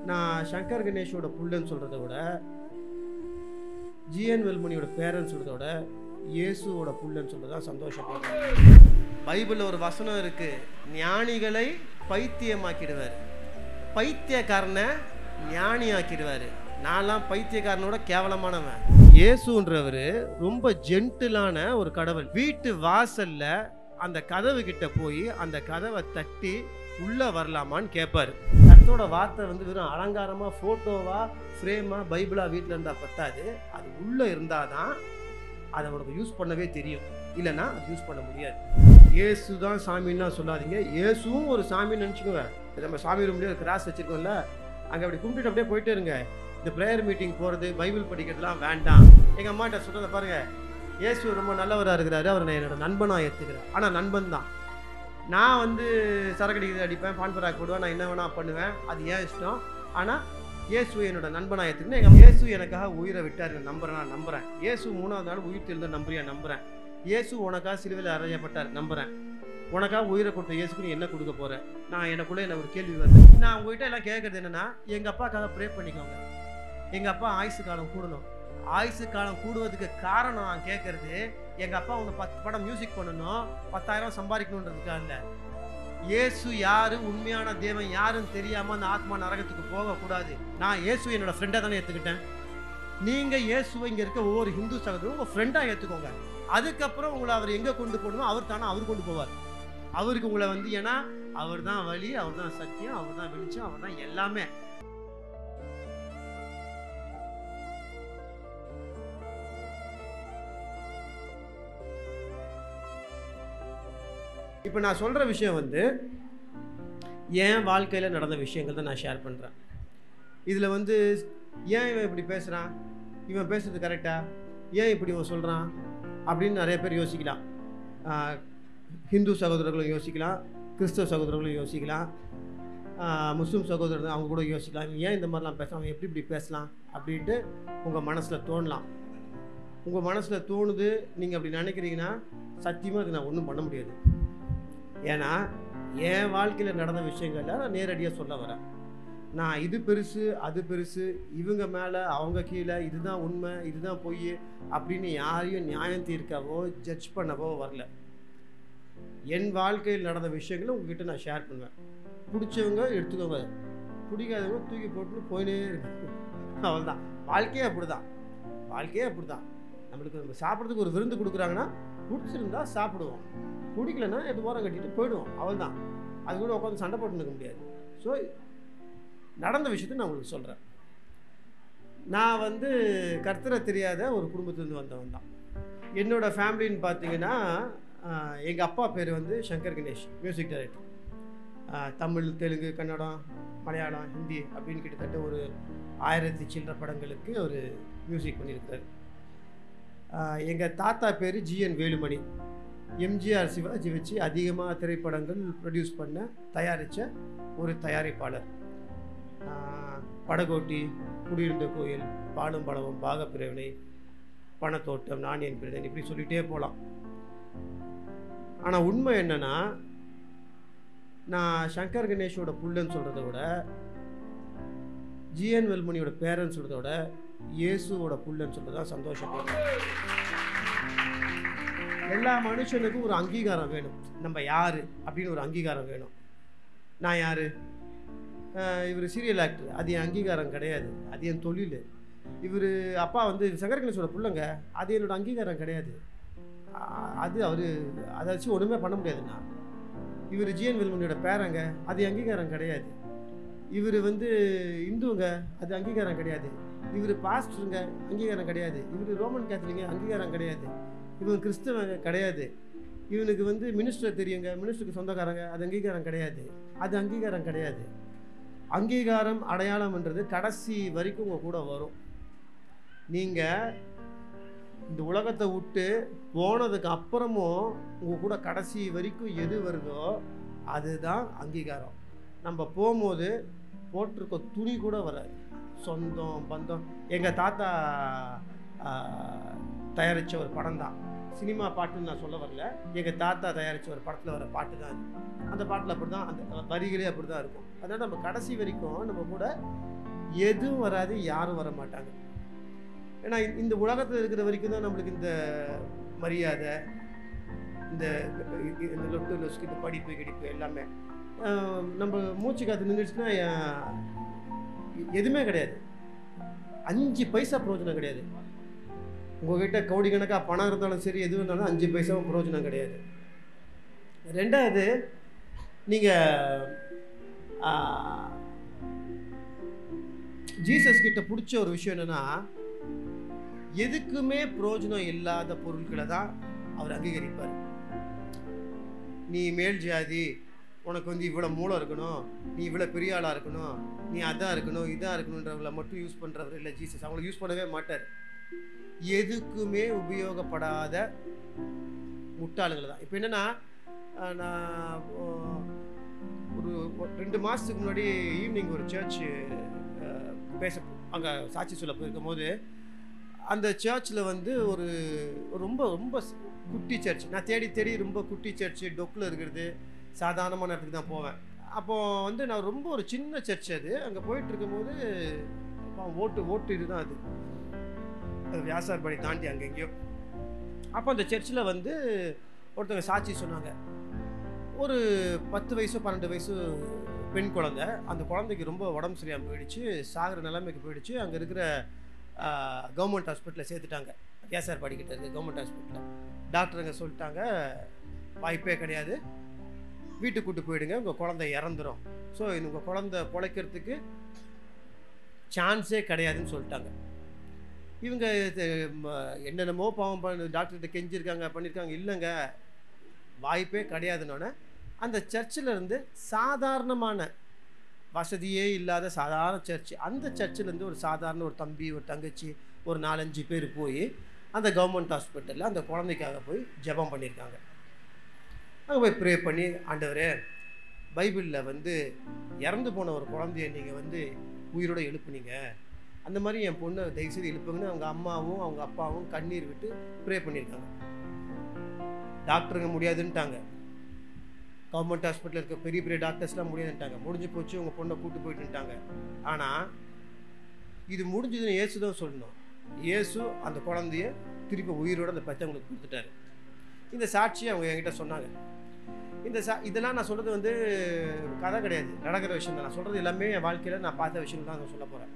நான் சங்கர் கணேஷோட புள்ளன்னு சொல்கிறத விட, ஜிஎன் வெல்மணியோட பேரன்னு சொல்கிறத விட, இயேசுவோட புள்ளன்னு சொல்கிறது தான் சந்தோஷப்படுறேன். பைபிளில் ஒரு வசனம் இருக்குது, ஞானிகளை பைத்தியமாக்கிடுவார், பைத்தியக்காரனை ஞானியாக்கிடுவார். நான்லாம் பைத்தியக்காரனோட கேவலமானவன். இயேசுன்றவர் ரொம்ப ஜென்டிலான ஒரு கடவுள். வீட்டு வாசல்ல அந்த கதவு கிட்ட போய் அந்த கதவை தட்டி உள்ள வரலாமான்னு கேட்பாரு. கர்த்தரோட வார்த்தை வெறும் அலங்காரமா, போட்டோவா, ஃப்ரேமா, பைபிளா வீட்டில் இருந்தால் பத்தாது. அது உள்ள இருந்தாதான் அதை உனக்கு யூஸ் பண்ணவே தெரியும், இல்லைன்னா அது யூஸ் பண்ண முடியாது. இயேசு தான் சாமின்னா சொல்லாதீங்க, இயேசுவும் ஒரு சாமின்னு நினச்சிக்கோங்க. நம்ம சாமி ரூம்லேயே ஒரு கிராஸ் வச்சுருக்கோம்ல, அங்கே அப்படி கும்பிட்டுட்டு அப்படியே போயிட்டே இருங்க. இந்த ப்ரேயர் மீட்டிங் போகிறது, பைபிள் படிக்கிறதுலாம் வேண்டாம். எங்கள் அம்மாட்ட சொல்கிறத பாருங்கள், இயேசு ரொம்ப நல்லவராக இருக்கிறாரு, அவர் நான் என்னோட நண்பனாக ஏற்றுக்கிறேன். ஆனால் நண்பன் தான். நான் சரக்கடி அடிப்பேன், பான்பராக் போடுவேன், நான் என்ன வேணா பண்ணுவேன், அது ஏன் இஷ்டம். ஆனால் இயேசு என்னோட நண்பனாக ஏற்றுக்கிறேன். எங்கள் இயேசு எனக்காக உயிரை விட்டார், நான் நம்புகிறேன். இயேசு 3ஆவது நாள் உயிர் தெரிந்த நம்புறேன். இயேசு உனக்காக சிலுவையில் அறையப்பட்டார், நம்புகிறேன். உனக்காக உயிரை கொடுத்த இயேசுக்கு நீ என்ன கொடுக்க போகிற? நான் எனக்குள்ளே என்ன ஒரு கேள்வி வருது. நான் உங்ககிட்ட எல்லாம் கேட்குறது என்னென்னா, எங்கள் அப்பாக்காக ப்ரே பண்ணிக்கோங்க. எங்கள் அப்பா ஆயுசு காலம் கூடணும். ஆயுசு காலம் கூடுவதுக்கு காரணம் நான் கேட்கறது, எங்கள் அப்பா 10 படம் மியூசிக் பண்ணணும், 10,000 சம்பாதிக்கணுன்றதுக்காக இல்லை. இயேசு யாரு, உண்மையான தேவன் யாருன்னு தெரியாமல் அந்த ஆத்மா நரகத்துக்கு போகக்கூடாது. நான் இயேசு என்னோட ஃப்ரெண்டாக தானே ஏற்றுக்கிட்டேன். நீங்கள் இயேசுவை இங்கே இருக்க ஒவ்வொரு ஹிந்து சகோதரரும் உங்கள் ஃப்ரெண்டாக ஏற்றுக்கோங்க. அதுக்கப்புறம் உங்களை அவர் எங்கே கொண்டு போகணுமோ அவர் தானே அவர் கொண்டு போவார். அவருக்கு உங்களை ஏன்னா அவர் தான் வழி, அவர் தான் சத்தியம், அவர் தான் வெளிச்சம், அவர் தான் எல்லாமே. இப்போ நான் சொல்கிற விஷயம் என் வாழ்க்கையில் நடந்த விஷயங்கள் தான் நான் ஷேர் பண்ணுறேன். இதில் ஏன் இவன் இப்படி பேசுகிறான், இவன் பேசுறது கரெக்டா, ஏன் இப்படி இவன் சொல்கிறான் அப்படின்னு நிறைய பேர் யோசிக்கலாம். ஹிந்து சகோதரர்களும் யோசிக்கலாம், கிறிஸ்தவ சகோதரர்களும் யோசிக்கலாம், முஸ்லீம் சகோதரர்கள் அவங்க கூட யோசிக்கலாம். ஏன் இந்த மாதிரிலாம் பேசலாம், அவன் எப்படி இப்படி பேசலாம் அப்படின்ட்டு உங்கள் மனசில் தோணலாம். உங்கள் மனசில் தோணுது, நீங்கள் அப்படி நினைக்கிறீங்கன்னா சத்தியமாக அது நான் ஒன்றும் பண்ண முடியாது. ஏன்னா என் வாழ்க்கையில் நடந்த விஷயங்கள்ல நான் நேரடியாக சொல்ல வரேன். நான் இது பெருசு அது பெருசு, இவங்க மேலே அவங்க கீழே, இதுதான் உண்மை இதுதான் பொய் அப்படின்னு யாரையும் நியாயம் தீர்க்கவோ ஜட்ஜ் பண்ணவோ வரல. என் வாழ்க்கையில் நடந்த விஷயங்களை உங்ககிட்ட நான் ஷேர் பண்ணுவேன். பிடிச்சவங்க எடுத்துக்கோங்க, பிடிக்காதவங்க தூக்கி போட்டு போயினே இருக்கு. அவ்வளோதான். வாழ்க்கையே அப்படிதான். நம்மளுக்கு நம்ம சாப்பிட்றதுக்கு ஒரு விருந்து கொடுக்குறாங்கன்னா பிடிச்சிருந்தா சாப்பிடுவோம், பிடிக்கலன்னா எது ஓரம் கட்டிட்டு போயிடுவோம். அவள்தான். அது கூட உட்காந்து சண்டை போட்டு நிற்க முடியாது. ஸோ நடந்த விஷயத்தை நான் உங்களுக்கு சொல்கிறேன். நான் கர்த்தரை தெரியாத ஒரு குடும்பத்துலேருந்து வந்தவன் தான். என்னோடய ஃபேமிலின்னு பார்த்தீங்கன்னா, எங்கள் அப்பா பேர் சங்கர் கணேஷ், மியூசிக் டைரக்டர். தமிழ், தெலுங்கு, கன்னடம், மலையாளம், ஹிந்தி அப்படின்னு கிட்டத்தட்ட ஒரு 1000 சில்லற படங்களுக்கு ஒரு மியூசிக் பண்ணியிருக்காரு. எங்கள் தாத்தா பேர் ஜிஎன் வேலுமணி, எம்ஜிஆர் சிவாஜி வச்சு அதிகமாக திரைப்படங்கள் ப்ரொடியூஸ் பண்ண தயாரித்த ஒரு தயாரிப்பாளர். படகோட்டி, குடியிருந்த கோயில், பாலும் பழமும், பாகப்பிரிவினை, பணத்தோட்டம், நாணயன் பிரிதன், இப்படி சொல்லிகிட்டே போகலாம். ஆனால் உண்மை என்னென்னா, நான் சங்கர் கணேஷோட புள்ளன்னு சொல்கிறத விட, ஜிஎன் வெல்மணியோட பேரன்னு சொல்கிறத விட, இயேசுவோட புள்ளன்னு சொல்கிறது தான் சந்தோஷப்படுறேன். எல்லா மனுஷனுக்கும் ஒரு அங்கீகாரம் வேணும். நம்ம யார் அப்படின்னு ஒரு அங்கீகாரம் வேணும். நான் யார்? இவர் சீரியல் ஆக்டர், அது என் அங்கீகாரம் கிடையாது, அது என் தொழில். இவர் அப்பா சங்கர் கணேஷோட பிள்ளைங்க, அது என்னோட அங்கீகாரம் கிடையாது. அது அவர் அதை வச்சு ஒன்றுமே பண்ண முடியாதுண்ணா. இவர் ஜிஎன் வெல்மணியோட பேரங்க, அது அங்கீகாரம் கிடையாது. இவர் இந்துங்க, அது அங்கீகாரம் கிடையாது. இவர் பாஸ்டருங்க, அங்கீகாரம் கிடையாது. இவர் ரோமன் கேத்தலிங்க, அங்கீகாரம் கிடையாது. இவங்க கிறிஸ்தவங்க கிடையாது. இவனுக்கு மினிஸ்டர் தெரியுங்க, மினிஸ்டருக்கு சொந்தக்காரங்க, அது அங்கீகாரம் கிடையாது. அது அங்கீகாரம் கிடையாது. அங்கீகாரம், அடையாளம்ன்றது கடைசி வரைக்கும் உங்கள் கூட வரும். நீங்கள் இந்த உலகத்தை விட்டு போனதுக்கு அப்புறமும் உங்கள் கூட கடைசி வரைக்கும் எது வருதோ அதுதான் அங்கீகாரம். நம்ம போகும்போது போட்டிருக்க துணி கூட வராது. சொந்தம் பந்தம். எங்கள் தாத்தா தயாரித்த ஒரு படம் தான், சினிமா பாட்டுன்னு நான் சொல்ல வரல, எங்கள் தாத்தா தயாரித்த ஒரு படத்தில் வர பாட்டு தான் அது. அந்த பாட்டில் அப்படி தான், அந்த வரிகளே அப்படி தான் இருக்கும். அதனால் நம்ம கடைசி வரைக்கும் நம்ம கூட எதுவும் வராது, யாரும் வர மாட்டாங்க. ஏன்னா இந்த உலகத்தில் இருக்கிற வரைக்கும் தான் நம்மளுக்கு இந்த மரியாதை, இந்த லொட்டு லொஸ்க்கு, இந்த படிப்பு கிடிப்பு எல்லாமே. நம்ம மூச்சு காத்து நின்றுச்சுன்னா எதுவுமே கிடையாது. 5 பைசா பிரயோஜனம் கிடையாது. உங்ககிட்ட கோடிக்கணக்காக பணம் இருந்தாலும் சரி, எது இருந்தாலும் 5 பைசாவும் பிரயோஜனம் கிடையாது. ரெண்டாவது, நீங்கள் ஜீசஸ் கிட்ட பிடிச்ச ஒரு விஷயம் என்னன்னா, எதுக்குமே பிரயோஜனம் இல்லாத பொருட்களை தான் அவர் அங்கீகரிப்பார். நீ மேல் ஜாதி, உனக்கு வந்து இவ்வளோ மூளை இருக்கணும், நீ இவ்வளோ பெரிய ஆளாக இருக்கணும், நீ அதான் இருக்கணும் இதாக இருக்கணுன்றவங்கள மட்டும் யூஸ் பண்ணுறவர் இல்லை ஜீசஸ். அவங்கள யூஸ் பண்ணவே மாட்டார். எதுக்குமே உபயோகப்படாத முட்டாளுங்களை தான். இப்போ என்னென்னா, நான் ஒரு 2 மாதத்துக்கு முன்னாடி ஈவினிங் ஒரு சர்ச்சு அங்கே சாட்சி சொல்ல போயிருக்கும் போது, அந்த சர்ச்சில் வந்து ஒரு ரொம்ப ரொம்ப குட்டி சர்ச். நான் தேடி தேடி ரொம்ப குட்டி சர்ச்சு, டொக்கில் இருக்கிறது, சாதாரணமான இடத்துக்கு தான் போவேன். அப்போது வந்து நான் ரொம்ப ஒரு சின்ன சர்ச் அது. அங்கே போயிட்டு இருக்கும்போது ஓட்டு இதுதான் அது வியாசார்பாடி தாண்டி அங்கே எங்கேயோ. அப்போ அந்த சர்ச்சில் வந்து ஒருத்தவங்க சாட்சி சொன்னாங்க. ஒரு 10 வயசு 12 வயசு பெண் குழந்தை. அந்த குழந்தைக்கு ரொம்ப உடம்பு சரியாக போயிடுச்சு, சாகிற நிலைமைக்கு போயிடுச்சு. அங்கே இருக்கிற கவர்மெண்ட் ஹாஸ்பிட்டலில் சேர்த்துட்டாங்க. வியாசார்பாடி கிட்ட இருக்குது கவர்மெண்ட் ஹாஸ்பிட்டலில். டாக்டருங்க சொல்லிட்டாங்க, வாய்ப்பே கிடையாது, வீட்டுக்கு கூட்டு போயிடுங்க, உங்கள் குழந்தை இறந்துடும். ஸோ உங்கள் குழந்தை பிழைக்கிறதுக்கு சான்ஸே கிடையாதுன்னு சொல்லிட்டாங்க. இவங்க என்னென்னமோ பாவம் பண்ண டாக்டர்கிட்ட கெஞ்சிருக்காங்க, பண்ணியிருக்காங்க. இல்லைங்க, வாய்ப்பே கிடையாதுன்னொன்னே அந்த சர்ச்சில் இருந்து, சாதாரணமான வசதியே இல்லாத சாதாரண சர்ச், அந்த சர்ச்சிலேருந்து ஒரு சாதாரண ஒரு தம்பி, ஒரு தங்கச்சி, ஒரு 4-5 பேர் போய் அந்த கவர்மெண்ட் ஹாஸ்பிட்டலில் அந்த குழந்தைக்காக போய் ஜெபம் பண்ணியிருக்காங்க. அங்கே போய் ப்ரே பண்ணி, ஆண்டவரே, பைபிளில் வந்து இறந்து போன ஒரு குழந்தைய நீங்கள் வந்து உயிரோடு எழுப்புனீங்க, அந்த மாதிரி என் பொண்ணை தயவுசெய்து எழுப்புங்கன்னு அவங்க அம்மாவும் அவங்க அப்பாவும் கண்ணீர் விட்டு ப்ரே பண்ணியிருக்காங்க. டாக்டருங்க முடியாதுன்ட்டாங்க. கவர்மெண்ட் ஹாஸ்பிட்டலில் இருக்க பெரிய பெரிய டாக்டர்ஸ்லாம் முடியாதுன்ட்டாங்க. முடிஞ்சு போச்சு, உங்கள் பொண்ணை கூட்டு போயிட்டுன்ட்டாங்க. ஆனால் இது முடிஞ்சதுன்னு இயேசு தான் சொல்லணும். இயேசு அந்த குழந்தைய திருப்பி உயிரோடு அந்த பெற்றவங்களுக்கு கொடுத்துட்டாரு. இந்த சாட்சியை அவங்க என்கிட்ட சொன்னாங்க. இதெல்லாம் நான் சொல்கிறது வந்து கதை கிடையாது, நடக்கிற விஷயம் தான். நான் சொல்கிறது எல்லாமே என் வாழ்க்கையில் நான் பார்த்த விஷயம் தான் நான் சொல்ல போகிறேன்.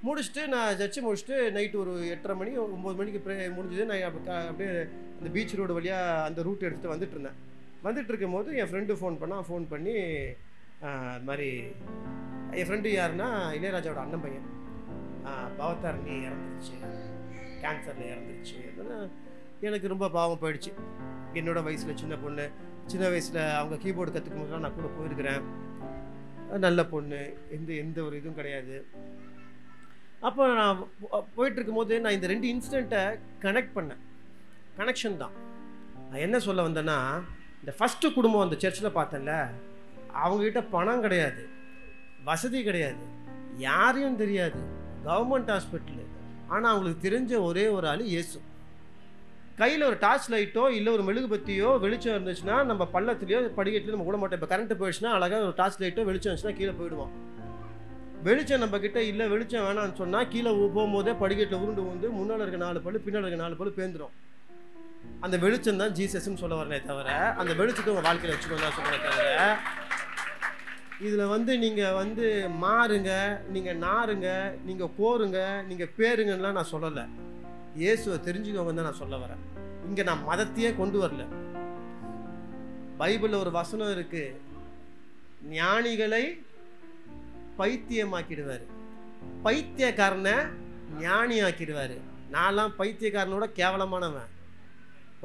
முடிச்சுட்டு நான் சர்ச்சு முடிச்சுட்டு நைட்டு ஒரு 8:30 மணி 9 மணிக்கு முடிஞ்சது. நான் அப்படியே அந்த பீச் ரோடு வழியாக அந்த ரூட் எடுத்துகிட்டு வந்துட்டு இருந்தேன். வந்துட்டு இருக்கும் போது என் ஃப்ரெண்டு ஃபோன் பண்ணி அது மாதிரி, என் ஃப்ரெண்டு யாருன்னா இளையராஜாவோட அண்ணன் பையன், பவதாரணி இறந்துருச்சு, கேன்சரில் இறந்துருச்சு. எனக்கு ரொம்ப பாவம் போயிடுச்சு. என்னோட வயசில் சின்ன பொண்ணு, சின்ன வயசில் அவங்க கீபோர்டு கற்றுக்கும் போதுலாம் நான் கூட போயிருக்கிறேன். நல்ல பொண்ணு, எந்த ஒரு இதுவும் கிடையாது. அப்போ நான் போயிட்டுருக்கும் போது நான் இந்த 2 இன்சிடெண்ட்டை கனெக்ஷன் தான். நான் என்ன சொல்ல வந்தேன்னா, இந்த ஃபஸ்ட்டு குடும்பம் அந்த சர்ச்சில் பார்த்தேன்ல, அவங்ககிட்ட பணம் கிடையாது, வசதி கிடையாது, யாரையும் தெரியாது, கவர்மெண்ட் ஹாஸ்பிட்டலு. ஆனால் அவங்களுக்கு தெரிஞ்ச ஒரே ஒரு ஆள் இயேசு. கையில் ஒரு டார்ச் லைட்டோ இல்லை ஒரு மெழுகுபத்தியோ வெளிச்சம் இருந்துச்சுன்னா நம்ம பள்ளத்துலையோ படிக்கட்டுலையோ நம்ம கூட மாட்டோம். இப்போ கரண்ட்டு போயிடுச்சுன்னா அழகாக ஒரு டார்ச் லைட்டோ வெளிச்சம் இருந்துச்சுன்னா கீழே போயிடுவோம். வெளிச்சம் நம்ம கிட்ட இல்லை, வெளிச்சம் வேணான்னு சொன்னால் கீழே போகும்போதே படிக்கட்டில் உருண்டு முன்னால் இருக்க 4 பல்லு பின்னால் இருக்க 4 பல்லு பேந்துடும். அந்த வெளிச்சம் தான் ஜீசஸ்ன்னு சொல்ல வரனே தவிர, அந்த வெளிச்சத்தை உங்கள் வாழ்க்கையில் வச்சுக்கணும் தான் சொல்கிறேன் தவிர, இதில் வந்து நீங்கள் வந்து மாறுங்க, நீங்கள் நாருங்க, நீங்கள் கோருங்க, நீங்கள் பேருங்கலாம் நான் சொல்லலை. இயேசுவை தெரிஞ்சுக்கோங்க தான் நான் சொல்ல வரேன். இங்கே நான் மதத்தையே கொண்டு வரல. பைபிளில் ஒரு வசனம் இருக்கு, ஞானிகளை பைத்தியமாக்கிடுவார், பைத்தியக்காரனை ஞானி ஆக்கிடுவார். நான்லாம் பைத்தியக்காரனோட கேவலமானவன்,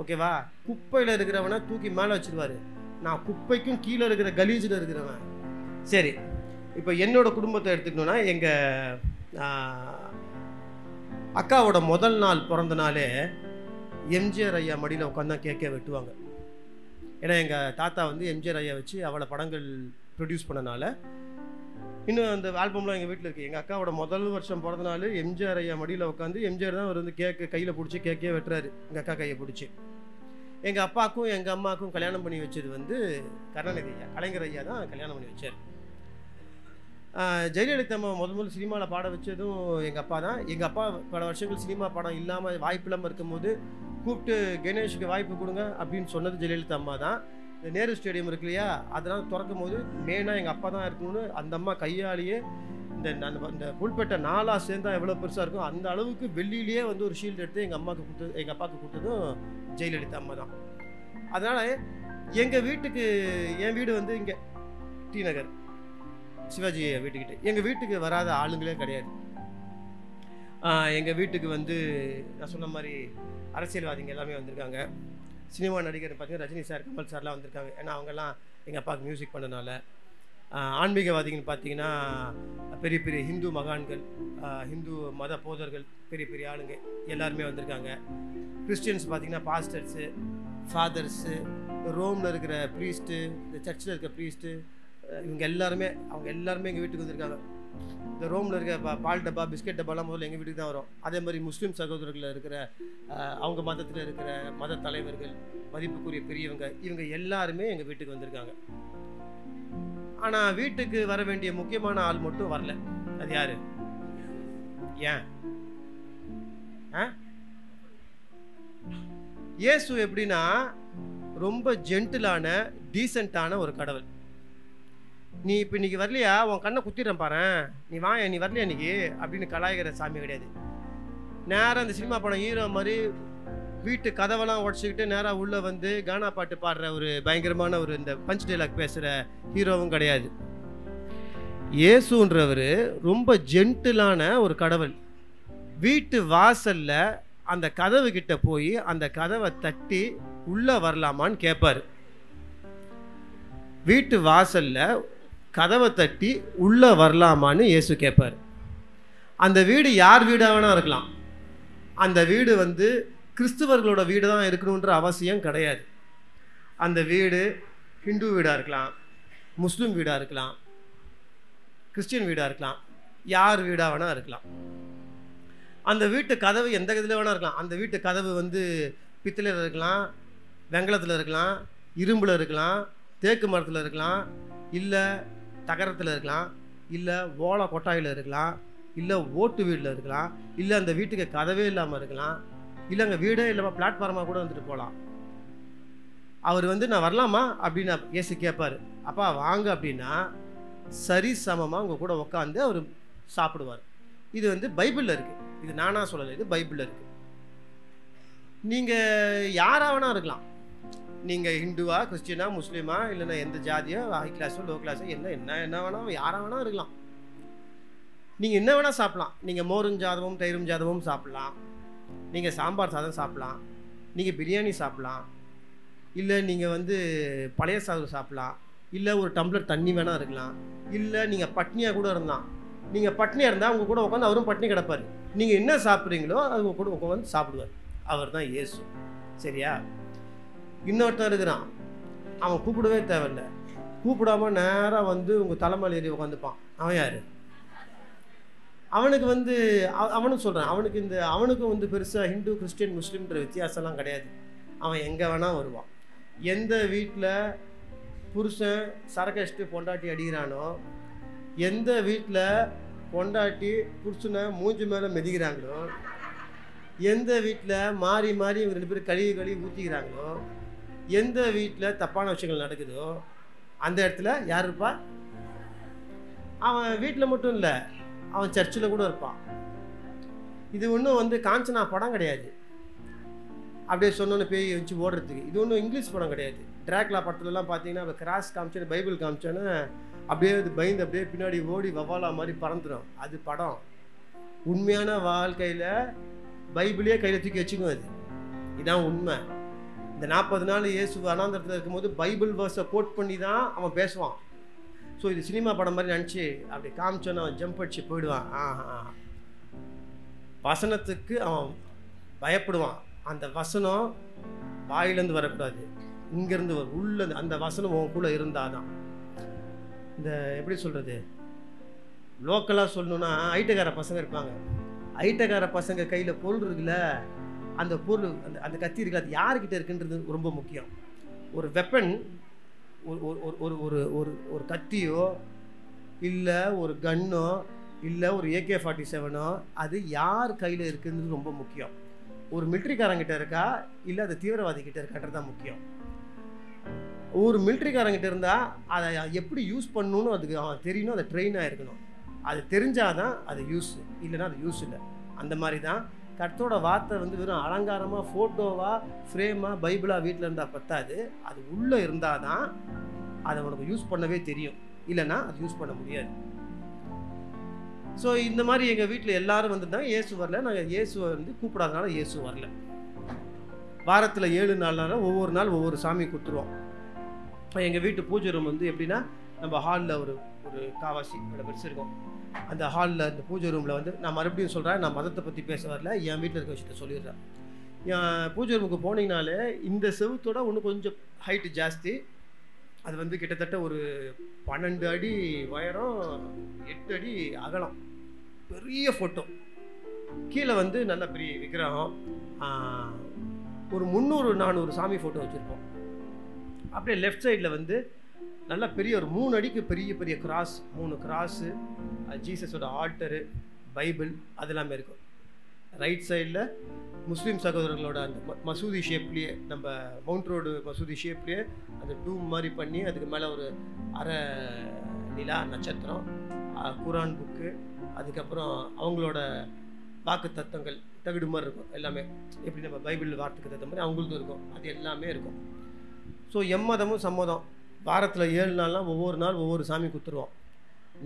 ஓகேவா? குப்பையில் இருக்கிறவனை தூக்கி மேலே வச்சிருவாரு. நான் குப்பைக்கும் கீழே இருக்கிற கலீஜில் இருக்கிறவன். சரி, இப்போ என்னோட குடும்பத்தை எடுத்துக்கணுன்னா, எங்கள் அக்காவோட முதல் நாள் பிறந்த நாளே எம்ஜிஆர் ஐயா மடியில் உட்காந்து தான் கேக்கே வெட்டுவாங்க. ஏன்னா எங்கள் தாத்தா வந்து எம்ஜிஆர் ஐயா வச்சு அவளை படங்கள் ப்ரொடியூஸ் பண்ணனால இன்னும் அந்த ஆல்பம்லாம் எங்கள் வீட்டில் இருக்குது. எங்கள் அக்காவோட முதல் வருஷம் பிறந்த நாள் எம்ஜிஆர் ஐயா மடியில் உட்காந்து எம்ஜிஆர் தான் அவர் வந்து கேக்கு கையில் பிடிச்சி கேக்கே வெட்டுறாரு, எங்கள் அக்கா கையை பிடிச்சி. எங்கள் அப்பாவுக்கும் எங்கள் அம்மாவுக்கும் கல்யாணம் பண்ணி வச்சது வந்து கருணாநிதி ஐயா, கலைஞர் ஐயா தான் கல்யாணம் பண்ணி வச்சார். ஜெயலலிதா அம்மா முதல்ல சினிமாவில் பாட வச்சதும் எங்கள் அப்பா தான். எங்கள் அப்பா பல வருஷங்கள் சினிமா படம் இல்லாமல் வாய்ப்பு இல்லாமல் இருக்கும்போது கூப்பிட்டு கணேஷுக்கு வாய்ப்பு கொடுங்க அப்படின்னு சொன்னது ஜெயலலிதா அம்மா தான். இந்த நேரு ஸ்டேடியம் இருக்கு இல்லையா, அதெல்லாம் திறக்கும் போது மெயினாக எங்கள் அப்பா தான் இருக்கணும்னு அந்த அம்மா கையாலேயே இந்த புல்பெட்டை 4 சேர்ந்தா எவ்வளோ பெருசாக இருக்கும் அந்த அளவுக்கு வெள்ளியிலேயே வந்து ஒரு ஷீல்டு எடுத்து எங்கள் அப்பாவுக்கு கொடுத்ததும் ஜெயலலிதா அம்மா தான். அதனால் எங்கள் வீட்டுக்கு, என் வீடு வந்து இங்கே டி நகர் சிவாஜி வீட்டுக்கிட்ட, எங்கள் வீட்டுக்கு வராத ஆளுங்களே கிடையாது. எங்கள் வீட்டுக்கு வந்து நான் சொன்ன மாதிரி அரசியல்வாதிங்க எல்லாமே வந்திருக்காங்க. சினிமா நடிகர் பார்த்தீங்கன்னா ரஜினி சார், கமல் சார்லாம் வந்திருக்காங்க. ஏன்னா அவங்கெல்லாம் எங்கள் அப்பாவுக்கு மியூசிக் பண்ணனால. ஆன்மீகவாதிகள் பார்த்தீங்கன்னா பெரிய பெரிய ஹிந்து மகான்கள், ஹிந்து மத போதர்கள், பெரிய பெரிய ஆளுங்க எல்லாருமே வந்திருக்காங்க. கிறிஸ்டியன்ஸ் பார்த்தீங்கன்னா பாஸ்டர்ஸு, ஃபாதர்ஸு, ரோமில் இருக்கிற ப்ரீஸ்ட்டு, இந்த சர்ச்சில் இருக்கிற ப்ரீஸ்ட்டு, அவங்க எல்லாருமே எங்கள் வீட்டுக்கு வந்திருக்காங்க. இந்த ரோமில் இருக்க பால் டப்பா, பிஸ்கெட் டப்பாலாம் முதல்ல எங்கள் வீட்டுக்கு தான் வரும். அதே மாதிரி முஸ்லீம் சகோதரர்கள் இருக்கிற அவங்க மதத்தில் இருக்கிற மத தலைவர்கள், மதிப்புக்குரிய பெரியவங்க, இவங்க எல்லாருமே எங்கள் வீட்டுக்கு வந்திருக்காங்க. ஆனால் வீட்டுக்கு வர வேண்டிய முக்கியமான ஆள் மட்டும் வரல. அது யாரு? ஏன்? இயேசு எப்படின்னா ரொம்ப ஜென்டிலான டீசென்ட்டான ஒரு கடவுள். நீ இப்போ இன்னைக்கு வரலையா, உன் கண்ணை குத்திடுறேன் பாரு, நீ வரலையா இன்னைக்கு அப்படின்னு கலாய்கிற சாமி கிடையாது. நேராக அந்த சினிமா படம் ஹீரோ மாதிரி வீட்டு கதவெல்லாம் உடச்சிக்கிட்டு நேராக உள்ளே வந்து கானா பாட்டு பாடுற ஒரு பயங்கரமான ஒரு இந்த பஞ்ச் டைலாக் பேசுகிற ஹீரோவும் கிடையாது. இயேசுன்றவர் ரொம்ப ஜென்டிலான ஒரு கடவுள். வீட்டு வாசலில் அந்த கதவு கிட்ட போய் அந்த கதவை தட்டி உள்ளே வரலாமான்னு கேட்பார். வீட்டு வாசலில் கதவை தட்டி உள்ளே வரலாமான்னு இயேசு கேட்பார். அந்த வீடு யார் வீடாக வேணா இருக்கலாம். அந்த வீடு வந்து கிறிஸ்துவர்களோட வீடு தான் இருக்கணுன்ற அவசியம் கிடையாது. அந்த வீடு ஹிந்து வீடாக இருக்கலாம், முஸ்லீம் வீடாக இருக்கலாம், கிறிஸ்டியன் வீடாக இருக்கலாம், யார் வீடாக வேணா இருக்கலாம். அந்த வீட்டு கதவு எந்த இதில் வேணா இருக்கலாம். அந்த வீட்டு கதவு வந்து பித்தளையில் இருக்கலாம், வெங்கலத்தில் இருக்கலாம், இரும்பில் இருக்கலாம், தேக்கு மரத்தில் இருக்கலாம், இல்லை தகரத்தில் இருக்கலாம், இல்லை ஓலை கொட்டாயில் இருக்கலாம், இல்லை ஓட்டு வீட்டில் இருக்கலாம், இல்லை அந்த வீட்டுக்கு கதவே இல்லாமல் இருக்கலாம், இல்லை அங்கே வீடே இல்லாமல் பிளாட்ஃபார்மாக கூட வந்துட்டு போகலாம். அவர் வந்து நான் வரலாமா அப்படின்னு இயேசு கேட்பார். அப்பா வாங்க அப்படின்னா சரி சமமாக உங்கள் கூட உட்காந்து அவர் சாப்பிடுவார். இது வந்து பைபிளில் இருக்குது. இது நானாக சொல்லலை, இது பைபிளில் இருக்குது. நீங்கள் யாராக வேணா இருக்கலாம். நீங்கள் ஹிந்துவா, கிறிஸ்டியனா, முஸ்லீமா, இல்லைன்னா எந்த ஜாதியோ, ஹை கிளாஸோ லோ கிளாஸோ, என்ன வேணா யாராக வேணா இருக்கலாம். நீங்கள் என்ன வேணால் சாப்பிட்லாம். நீங்கள் மோரும் ஜாதமும் தயிரும் ஜாதமும் சாப்பிட்லாம், நீங்கள் சாம்பார் சாதம் சாப்பிட்லாம், நீங்கள் பிரியாணி சாப்பிட்லாம், இல்லை நீங்கள் வந்து பழைய சாதம் சாப்பிட்லாம், இல்லை ஒரு டம்ளர் தண்ணி வேணா இருக்கலாம், இல்லை நீங்கள் பட்னியாக கூட இருந்தால். நீங்கள் பட்னியாக இருந்தால் உங்கள் கூட உட்காந்து அவரும் பட்னி கிடப்பார். நீங்கள் என்ன சாப்பிட்றீங்களோ அது உங்கள் கூட உட்காந்து சாப்பிடுவார். அவர் தான் இயேசு. சரியா? இன்னொருத்தன் இருக்கிறான், அவன் கூப்பிடவே தேவையில்லை, கூப்பிடாமல் நேராக வந்து உங்கள் தலைமையில் ஏறி உட்காந்துப்பான். அவன் யார்? அவனுக்கு வந்து அவனும் சொல்கிறான், அவனுக்கும் வந்து பெருசாக ஹிந்து, கிறிஸ்டியன், முஸ்லீம்ன்ற வித்தியாசம்லாம் கிடையாது. அவன் எங்கே வேணால் வருவான். எந்த வீட்டில் புருஷன் சரக்கடிச்சிட்டு பொண்டாட்டி அடிக்கிறானோ, எந்த வீட்டில் பொண்டாட்டி புருஷனை மூஞ்சி மேலே மிதிக்கிறாங்களோ, எந்த வீட்டில் மாறி இவங்க 2 பேரும் கழுவி ஊற்றிக்கிறாங்களோ, எந்த வீட்டில் தப்பான விஷயங்கள் நடக்குதோ அந்த இடத்துல யார் இருப்பா? அவன் வீட்டில் மட்டும் இல்லை, அவன் சர்ச்சில் கூட இருப்பான். இது ஒன்றும் வந்து காஞ்சனா படம் கிடையாது, அப்படியே சொன்னோன்னு பேய் வச்சு ஓடுறதுக்கு. இது ஒன்றும் இங்கிலீஷ் படம் கிடையாது. டிராக்லா படத்துலலாம் பார்த்தீங்கன்னா அந்த கிராஸ் காமிச்சோன்னு, பைபிள் காமிச்சோன்னு அப்படியே அது பயந்து அப்படியே பின்னாடி ஓடி வவாலா மாதிரி பறந்துடும். அது படம். உண்மையான வாழ்க்கையில் பைபிளே கையில் தூக்கி வச்சுக்கும். அது இதான் உண்மை. இந்த 40 நாள் இயேசு அனாந்தரத்தில் இருக்கும்போது பைபிள் வேர்ஸை கோட் பண்ணி தான் அவன் பேசுவான். ஸோ இது சினிமா படம் மாதிரி நினச்சி அப்படி காமிச்சோன்னு அவன் ஜம்ப் அடிச்சு போயிடுவான். வசனத்துக்கு அவன் பயப்படுவான். அந்த வசனம் வாயிலேருந்து வரக்கூடாது, இங்கேருந்து வரும், உள்ளேருந்து. அந்த வசனம் உன் கூட இருந்தால் தான். இந்த எப்படி சொல்கிறது, லோக்கலாக சொல்லணுன்னா ஐட்டக்கார பசங்க இருப்பாங்க. ஐட்டக்கார பசங்க கையில் பொருள் இருக்குல்ல, அந்த பொருள் அந்த கத்தி இருக்குது, அது யார்கிட்ட இருக்குன்றது ரொம்ப முக்கியம். ஒரு வெப்பன், ஒரு கத்தியோ இல்லை ஒரு கன்னோ இல்லை ஒரு AK-47 அது யார் கையில் இருக்குதுன்னு ரொம்ப முக்கியம். ஒரு மிலிட்ரிக்காரங்கிட்ட இருக்கா இல்லை அது தீவிரவாதி கிட்ட இருக்கான்றது தான் முக்கியம். ஒரு மிலிட்ரிக்காரங்கிட்ட இருந்தால் அதை எப்படி யூஸ் பண்ணணும்னு அதுக்கு தெரியணும், அதை ட்ரெயின் ஆகிருக்கணும். அது தெரிஞ்சாதான் அது யூஸ், இல்லைன்னா அது யூஸ் இல்லை. அந்த மாதிரி தான் கர்த்தரோட வார்த்தை வந்து வெறும் அலங்காரமாக ஃபோட்டோவாக ஃப்ரேமாக பைபிளாக வீட்டில் இருந்தால் பத்தாது. அது உள்ளே இருந்தால் தான் அதை உனக்கு யூஸ் பண்ணவே தெரியும், இல்லைன்னா அது யூஸ் பண்ண முடியாது. ஸோ இந்த மாதிரி எங்கள் வீட்டில் எல்லாரும் வந்துருந்தாங்க. இயேசு வரல. நாங்கள் இயேசுவை வந்து கூப்பிடாதனால இயேசு வரல. வாரத்தில் 7 நாள்னால ஒவ்வொரு நாள் ஒவ்வொரு சாமி கொடுத்துருவோம். எங்கள் வீட்டு பூஜை ரூம் வந்து எப்படின்னா, நம்ம ஹாலில் ஒரு காவாசி இவ்வளோ பெருசு இருக்கும். அந்த ஹாலில் இந்த பூஜை ரூமில் வந்து நான் மறுபடியும் சொல்கிறேன், நான் மதத்தை பற்றி பேச வரல, என் வீட்டில் இருக்க விஷயத்த சொல்லிடுறேன். என் பூஜை ரூமுக்கு போனீங்கனாலே இந்த செவுத்தோட இன்னும் கொஞ்சம் ஹைட்டு ஜாஸ்தி. அது வந்து கிட்டத்தட்ட ஒரு 12 அடி உயரம், 8 அடி அகலம், பெரிய ஃபோட்டோ. கீழே வந்து நல்ல பெரிய விக்கிரகம், ஒரு 300-400 சாமி ஃபோட்டோ வச்சுருப்போம். அப்படியே லெஃப்ட் சைடில் வந்து நல்லா பெரிய ஒரு 3 அடிக்கு பெரிய பெரிய கிராஸ், 3 கிராஸு, ஜீசஸோட ஆல்டரு, பைபிள் அதெல்லாமே இருக்கும். ரைட் சைடில் முஸ்லீம் சகோதரர்களோட அந்த மசூதி ஷேப்லேயே, நம்ம மவுண்ட் ரோடு மசூதி ஷேப்லேயே அந்த டூம் மாதிரி பண்ணி அதுக்கு மேலே ஒரு அரை நிலா நட்சத்திரம், குரான் புக்கு, அதுக்கப்புறம் அவங்களோட வாக்கு தத்தங்கள் தகுடு மாதிரி இருக்கும். எல்லாமே எப்படி நம்ம பைபிள் வார்த்தைக்கு தகுந்த மாதிரி அவங்களுக்கும் இருக்கும். அது எல்லாமே இருக்கும். ஸோ எம்மதமும் சம்மதம். வாரத்தில் 7 நாள்லாம் ஒவ்வொரு நாள் ஒவ்வொரு சாமி குத்துருவோம்.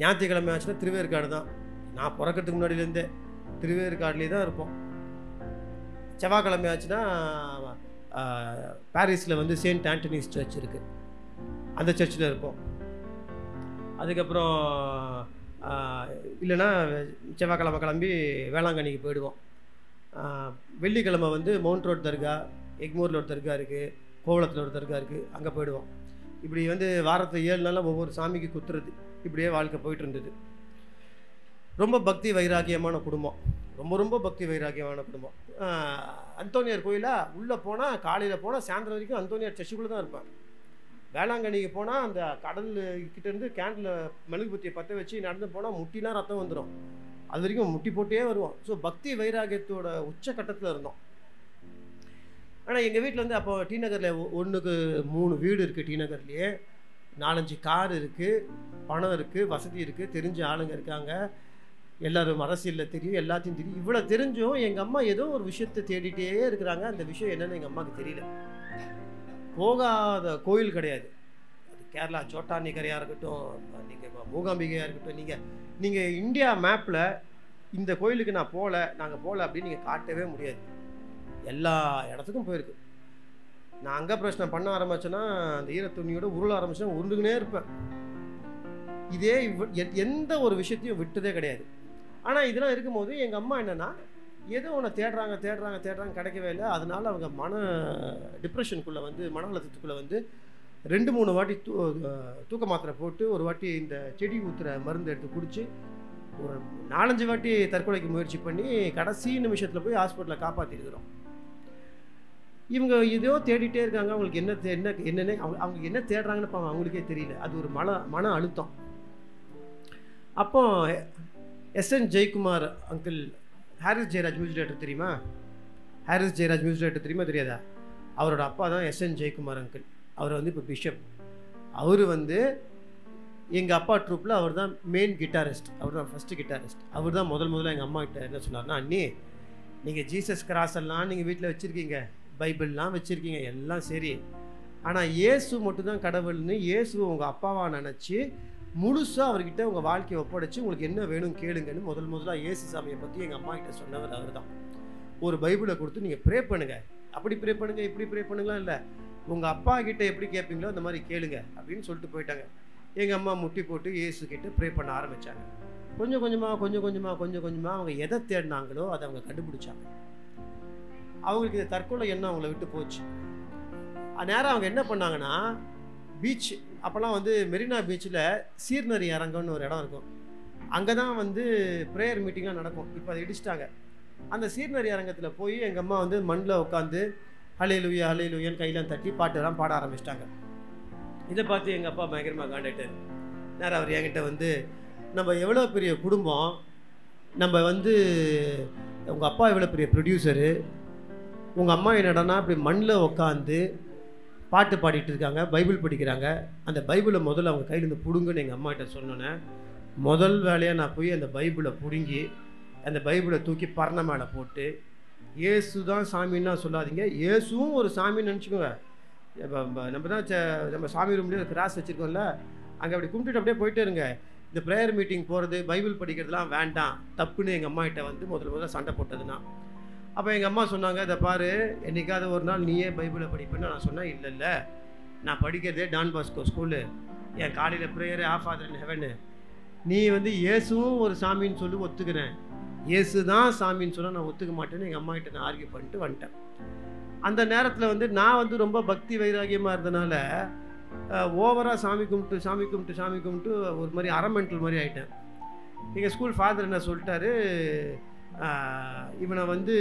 ஞாயிற்றுக்கிழமை ஆச்சுன்னா திருவேற்காடு தான். நான் பிறக்கிறதுக்கு முன்னாடியிலேருந்தே திருவேற்காடுலேயே தான் இருப்போம். செவ்வாய்க்கிழமை ஆச்சுன்னா பாரிஸில் வந்து செயின்ட் ஆண்டனிஸ் சர்ச் இருக்குது, அந்த சர்ச்சில் இருப்போம். அதுக்கப்புறம் இல்லைன்னா செவ்வாய்க்கிழமை கிளம்பி வேளாங்கண்ணிக்கு போயிடுவோம். வெள்ளிக்கிழமை வந்து மவுண்ட் ரோட் தர்கா, எக்மோரில் ஒரு தர்கா இருக்குது, கோவளத்தில் ஒரு தர்கா இருக்குது, அங்கே போயிடுவோம். இப்படி வந்து வாரத்தில் 7 நாளில் ஒவ்வொரு சாமிக்கு குத்துறது, இப்படியே வாழ்க்கை போயிட்டு இருந்தது. ரொம்ப பக்தி வைராக்கியமான குடும்பம், ரொம்ப ரொம்ப பக்தி வைராக்கியமான குடும்பம். அந்தோனியார் கோயிலாக உள்ளே போனால், காலையில் போனால் சாயந்தரம் வரைக்கும் அந்தோனியார் சர்ச்சுக்குள்ளே தான் இருப்பேன். வேளாங்கண்ணிக்கு போனால் அந்த கடல் கிட்டேருந்து கேண்டில் மெழுகுபத்தியை பற்ற வச்சு நடந்து போனால் முட்டிலாம் ரத்தம் வந்துடும். அது வரைக்கும் முட்டி போட்டே வருவோம். ஸோ பக்தி வைராக்கியத்தோட உச்சக்கட்டத்தில் இருந்தோம். ஆனால் எங்கள் வீட்டில் வந்து அப்போ டி நகரில் 1க்கு 3 வீடு இருக்குது. டி நகர்லேயே 4-5 கார் இருக்குது, பணம் இருக்குது, வசதி இருக்குது, தெரிஞ்ச ஆளுங்க இருக்காங்க, எல்லோரும் அரசியலில் தெரியும், எல்லாத்தையும் தெரியும். இவ்வளோ தெரிஞ்சும் எங்கள் அம்மா ஏதோ ஒரு விஷயத்தை தேடிட்டே இருக்கிறாங்க. அந்த விஷயம் என்னென்னு எங்கள் அம்மாவுக்கு தெரியல. போகாத கோயில் கிடையாது. அது கேரளா சோட்டானிக்கரையாக இருக்கட்டும், நீங்கள் மூகாம்பிகையாக இருக்கட்டும், நீங்கள் இந்தியா மேப்பில் இந்த கோயிலுக்கு நான் போகல, நாங்கள் போகல அப்படின்னு நீங்கள் காட்டவே முடியாது. எல்லா இடத்துக்கும் போயிருக்கு. நான் அங்கே பிரச்சனை பண்ண ஆரம்பிச்சேன்னா அந்த ஈரத்துணியோட உருள ஆரம்பிச்சேன்னா உருண்டுக்குனே இருப்பேன். இதே எந்த ஒரு விஷயத்தையும் விட்டதே கிடையாது. ஆனால் இதெல்லாம் இருக்கும்போது எங்கள் அம்மா என்னென்னா, ஏதோ ஒன்று தேடுறாங்க கிடைக்கவே இல்லை. அதனால அவங்க டிப்ரெஷனுக்குள்ளே வந்து, மன அழுத்தத்துக்குள்ளே வந்து 2-3 வாட்டி தூக்க மாத்திரை போட்டு, ஒரு வாட்டி இந்த செடி ஊற்றுற மருந்து எடுத்து குடித்து, ஒரு 4-5 வாட்டி தற்கொலைக்கு முயற்சி பண்ணி கடைசி நிமிஷத்தில் போய் ஹாஸ்பிட்டலில் காப்பாற்றிருக்கிறோம். இவங்க ஏதோ தேடிட்டே இருக்காங்க. அவங்களுக்கு என்னென்ன அவங்க என்ன தேடுறாங்கன்னு அவங்களுக்கே தெரியல. அது ஒரு மன அழுத்தம். அப்போ S N Jayakumar uncle, Harris Jayaraj music director தெரியுமா? ஹாரிஸ் ஜெயராஜ் மியூசிக் டைரக்டர் தெரியுமா தெரியாதா? அவரோட அப்பா தான் எஸ்என் ஜெயக்குமார் அங்கிள். அவர் வந்து இப்போ பிஷப். அவர் வந்து எங்கள் அப்பா ட்ரூப்பில் அவர் தான் மெயின் கிட்டாரிஸ்ட். அவர் தான் ஃபஸ்ட்டு கிட்டாரிஸ்ட். அவர் தான் முதல்ல எங்கள் அம்மா கிட்ட என்ன சொன்னார்னா, அண்ணி நீங்கள் ஜீசஸ் கிராஸ் எல்லாம் நீங்கள் வீட்டில் வச்சுருக்கீங்க, பைபிள்லாம் வச்சுருக்கீங்க, எல்லாம் சரி, ஆனால் இயேசு மட்டும்தான் கடவுள்னு இயேசு உங்கள் அப்பாவாக நினச்சி முழுசாக அவர்கிட்ட உங்கள் வாழ்க்கையை ஒப்படைச்சி உங்களுக்கு என்ன வேணும் கேளுங்கன்னு முதலாக இயேசு சாமியை பற்றி எங்கள் அம்மா கிட்ட சொன்னவர் அவர் தான். ஒரு பைபிளை கொடுத்து நீங்கள் ப்ரே பண்ணுங்கள், அப்படி ப்ரே பண்ணுங்கள், இப்படி ப்ரே பண்ணுங்களா, இல்லை உங்கள் அப்பா கிட்ட எப்படி கேட்பீங்களோ அந்த மாதிரி கேளுங்க அப்படின்னு சொல்லிட்டு போயிட்டாங்க. எங்கள் அம்மா முட்டி போட்டு இயேசு கிட்ட ப்ரே பண்ண ஆரம்பித்தாங்க. கொஞ்சம் கொஞ்சமாக அவங்க எதை தேடினாங்களோ அதை அவங்க கண்டுபிடிச்சாங்க. அவங்களுக்கு இந்த தற்கொலை எண்ணம் அவங்கள விட்டு போச்சு. நேரம் அவங்க என்ன பண்ணாங்கன்னா, பீச் அப்போல்லாம் வந்து மெரினா பீச்சில் சீர்நரி அரங்கம்னு ஒரு இடம் இருக்கும். அங்கே தான் வந்து ப்ரேயர் மீட்டிங்காக நடக்கும். இப்போ அதை இடிச்சிட்டாங்க. அந்த சீர்நரி அரங்கத்தில் போய் எங்கள் அம்மா வந்து மண்ணில் உட்காந்து ஹல்லேலூயா ஹல்லேலூயான்னு கையெல்லாம் தட்டி பாட்டெல்லாம் பாட ஆரம்பிச்சிட்டாங்க. இதை பார்த்து எங்கள் அப்பா பயங்கரமாக காண்டாயிட்டார். நேரம் அவர் என்கிட்ட வந்து நம்ம எவ்வளோ பெரிய குடும்பம், நம்ம வந்து உங்கள் அப்பா எவ்வளோ பெரிய ப்ரொடியூசரு, உங்கள் அம்மா என்னடானா இப்படி மண்ணில் உட்காந்து பாட்டு பாடிட்டு இருக்காங்க, பைபிள் படிக்கிறாங்க. அந்த பைபிளை முதல்ல அவங்க கையிலேருந்து பிடுங்கன்னு எங்கள் அம்மாகிட்ட சொன்னோன்னே, முதல் வேலையாக நான் போய் அந்த பைபிளை பிடுங்கி அந்த பைபிளை தூக்கி பரண மேலே போட்டு, இயேசு தான் சாமின்னா சொல்லாதீங்க, இயேசுவும் ஒரு சாமின்னு நினச்சிக்கோங்க. நம்ம தான் நம்ம சாமி ரூம்லேயே ஒரு கிராஸ் வச்சுருக்கோம்ல, அங்கே அப்படி கும்பிட்டுட்டு அப்படியே போயிட்டே இருங்க. இந்த ப்ரேயர் மீட்டிங் போகிறது, பைபிள் படிக்கிறதுலாம் வேண்டாம், தப்புன்னு எங்கள் அம்மாகிட்ட வந்து முதல்ல சண்டை போட்டதுன்னா. அப்போ எங்கள் அம்மா சொன்னாங்க, இதை பாரு, என்றைக்காவது ஒரு நாள் நீயே பைபிளை படிப்பேன்னு. நான் சொன்னேன், இல்லை நான் படிக்கிறதே டான் பாஸ்கோ ஸ்கூலு, என் காலையில் prayer of father in heaven. நீ வந்து இயேசுவும் ஒரு சாமின்னு சொல்லி ஒத்துக்கிறேன், இயேசு தான் சாமின்னு சொன்னால் நான் ஒத்துக்க மாட்டேன்னு எங்கள் அம்மாகிட்ட நான் ஆர்கியூ பண்ணிட்டு வந்துட்டேன். அந்த நேரத்தில் வந்து நான் வந்து ரொம்ப பக்தி வைராகியமாக இருந்தனால ஓவராக சாமி கும்பிட்டு ஒரு மாதிரி அரமெண்டல் மாதிரி ஆகிட்டேன். எங்கள் ஸ்கூல் ஃபாதர் என்ன சொல்லிட்டாரு, இவனை வந்து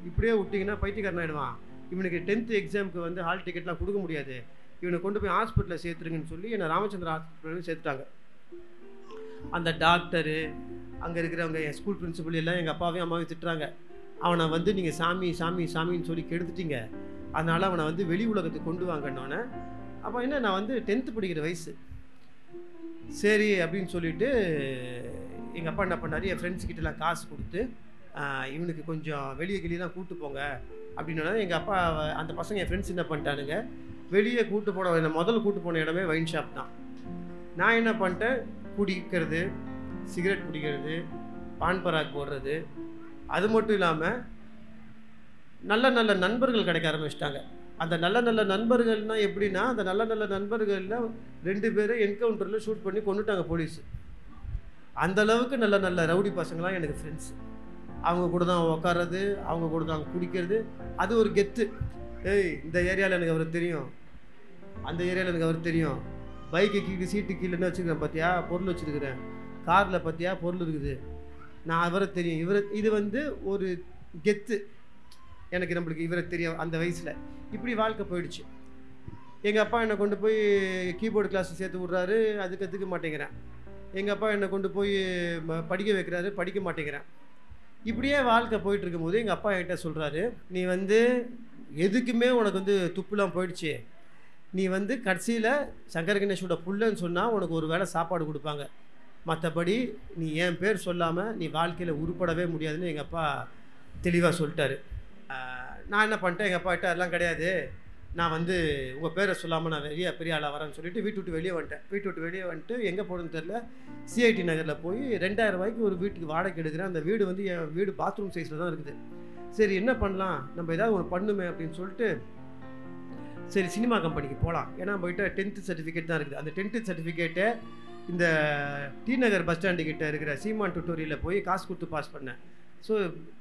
இப்படியே விட்டிங்கன்னா பைத்தியக்காரன் ஆகிடுவான், இவனுக்கு 10th எக்ஸாமுக்கு வந்து ஹால் டிக்கெட்லாம் கொடுக்க முடியாது, இவனை கொண்டு போய் ஹாஸ்பிட்டலில் சேர்த்துருங்கன்னு சொல்லி என்னை ராமச்சந்திரா ஹாஸ்பிட்டலில் சேர்த்துட்டாங்க. அந்த டாக்டரு, அங்கே இருக்கிறவங்க, என் ஸ்கூல் பிரின்சிபல் எல்லாம் எங்கள் அப்பாவையும் அம்மாவையும் திட்டுறாங்க. அவனை வந்து நீங்கள் சாமின்னு சொல்லி கெடுத்துட்டீங்க, அதனால் அவனை வந்து வெளி உலகத்துக்கு கொண்டு வாங்கன்னொன்னே. அப்போ என்ன, நான் வந்து 10th படிக்கிற வயசு. சரி அப்படின்னு சொல்லிட்டு எங்கள் அப்பா என்ன பண்ணார், என் ஃப்ரெண்ட்ஸ்கிட்டலாம் காசு கொடுத்து இவனுக்கு கொஞ்சம் வெளியே கிளியெல்லாம் கூப்பிட்டு போங்க அப்படின்னா, எங்கள் அப்பா அந்த பசங்க என் ஃப்ரெண்ட்ஸ் என்ன பண்ணிட்டானுங்க, வெளியே கூப்பிட்டு போன என்னை முதல்ல கூப்பிட்டு போன இடமே வைன் ஷாப் தான். நான் என்ன பண்ணிட்டேன், குடிக்கிறது, சிகரெட் குடிக்கிறது, பான் பராக் போடுறது, அது மட்டும் இல்லாமல் நல்ல நண்பர்கள் கிடைக்க ஆரம்பிச்சிட்டாங்க. அந்த நல்ல நண்பர்கள்னால் எப்படின்னா, அந்த நல்ல நண்பர்களில் 2 பேரை என்கவுண்டரில் ஷூட் பண்ணி கொண்டுட்டாங்க போலீஸ். அந்தளவுக்கு நல்ல ரவுடி பசங்களாம் எனக்கு ஃப்ரெண்ட்ஸ். அவங்க கூட தான் உட்கார்றது, அவங்க கூட தான் குடிக்கிறது, அது ஒரு கெத்து. இந்த ஏரியாவில் எனக்கு அவர் தெரியும், அந்த ஏரியாவில் எனக்கு அவர் தெரியும், பைக்கு கீழே சீட்டு கீழே வச்சுருக்கிறேன் பார்த்தியா, பொருள் வச்சுருக்கிறேன், காரில் பார்த்தியா பொருள் இருக்குது, நான் அவரை தெரியும், இது வந்து ஒரு கெத்து எனக்கு, நம்மளுக்கு இவரை தெரியும். அந்த வயசில் இப்படி வாழ்க்கை போயிடுச்சு. எங்கள் அப்பா என்னை கொண்டு போய் கீபோர்டு கிளாஸ் சேர்த்து விட்றாரு, அது கற்றுக்க மாட்டேங்கிறேன். எங்கள் அப்பா என்னை கொண்டு போய் படிக்க வைக்கிறாரு, படிக்க மாட்டேங்கிறேன். இப்படியே வாழ்க்கை போயிட்டு இருக்கும்போது எங்கள் அப்பா என்கிட்ட சொல்கிறாரு, நீ வந்து எதுக்குமே உனக்கு வந்து துப்புலாம் போயிடுச்சு, நீ வந்து கடைசியில் சங்கர கணேஷோட புள்ளன்னு சொன்னால் உனக்கு ஒரு வேளை சாப்பாடு கொடுப்பாங்க, மற்றபடி நீ என் பேர் சொல்லாமல் நீ வாழ்க்கையில் உருப்படவே முடியாதுன்னு எங்கள் அப்பா தெளிவாக சொல்லிட்டாரு. நான் என்ன பண்ணிட்டேன், எங்கள் அப்பா கிட்ட அதெல்லாம் கிடையாது, நான் வந்து உங்கள் பேரை சொல்லாமல் நான் பெரிய ஆளாக வரேன்னு சொல்லிட்டு வீட்டு விட்டு வெளியே வந்துட்டு எங்கே போகணுன்னு தெரில, சிஐடி நகரில் போய் 2000 ரூபாய்க்கு ஒரு வீட்டுக்கு வாடகை எடுக்கிறேன். அந்த வீடு வந்து என் வீடு பாத்ரூம் சைஸில் தான் இருக்குது. சரி என்ன பண்ணலாம், நம்ம ஏதாவது ஒன்று பண்ணுமே அப்படின்னு சொல்லிட்டு, சரி சினிமா கம்பெனிக்கு போகலாம். ஏன்னா நம்மகிட்ட 10th சர்டிஃபிகேட் தான் இருக்குது. அந்த 10th சர்டிஃபிகேட்டை இந்த டி நகர் பஸ் ஸ்டாண்டு கிட்ட இருக்கிற சீமான் டுட்டோரியலில் போய் காசு கொடுத்து பாஸ் பண்ணேன். ஸோ